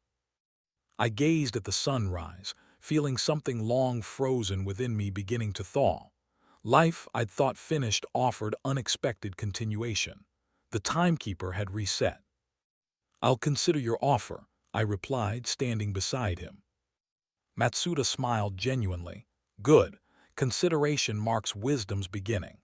I gazed at the sunrise, feeling something long frozen within me beginning to thaw. Life I'd thought finished offered unexpected continuation. The timekeeper had reset. I'll consider your offer, I replied, standing beside him. Matsuda smiled genuinely. Good. Consideration marks wisdom's beginning.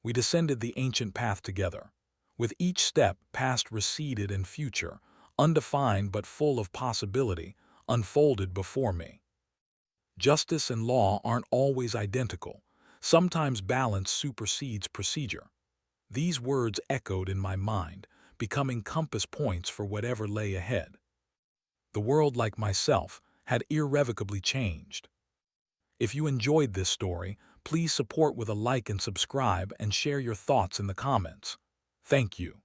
We descended the ancient path together. With each step, past receded and future, undefined but full of possibility, unfolded before me. Justice and law aren't always identical. Sometimes balance supersedes procedure. These words echoed in my mind, becoming compass points for whatever lay ahead. The world, like myself, had irrevocably changed. If you enjoyed this story, please support with a like and subscribe and share your thoughts in the comments. Thank you.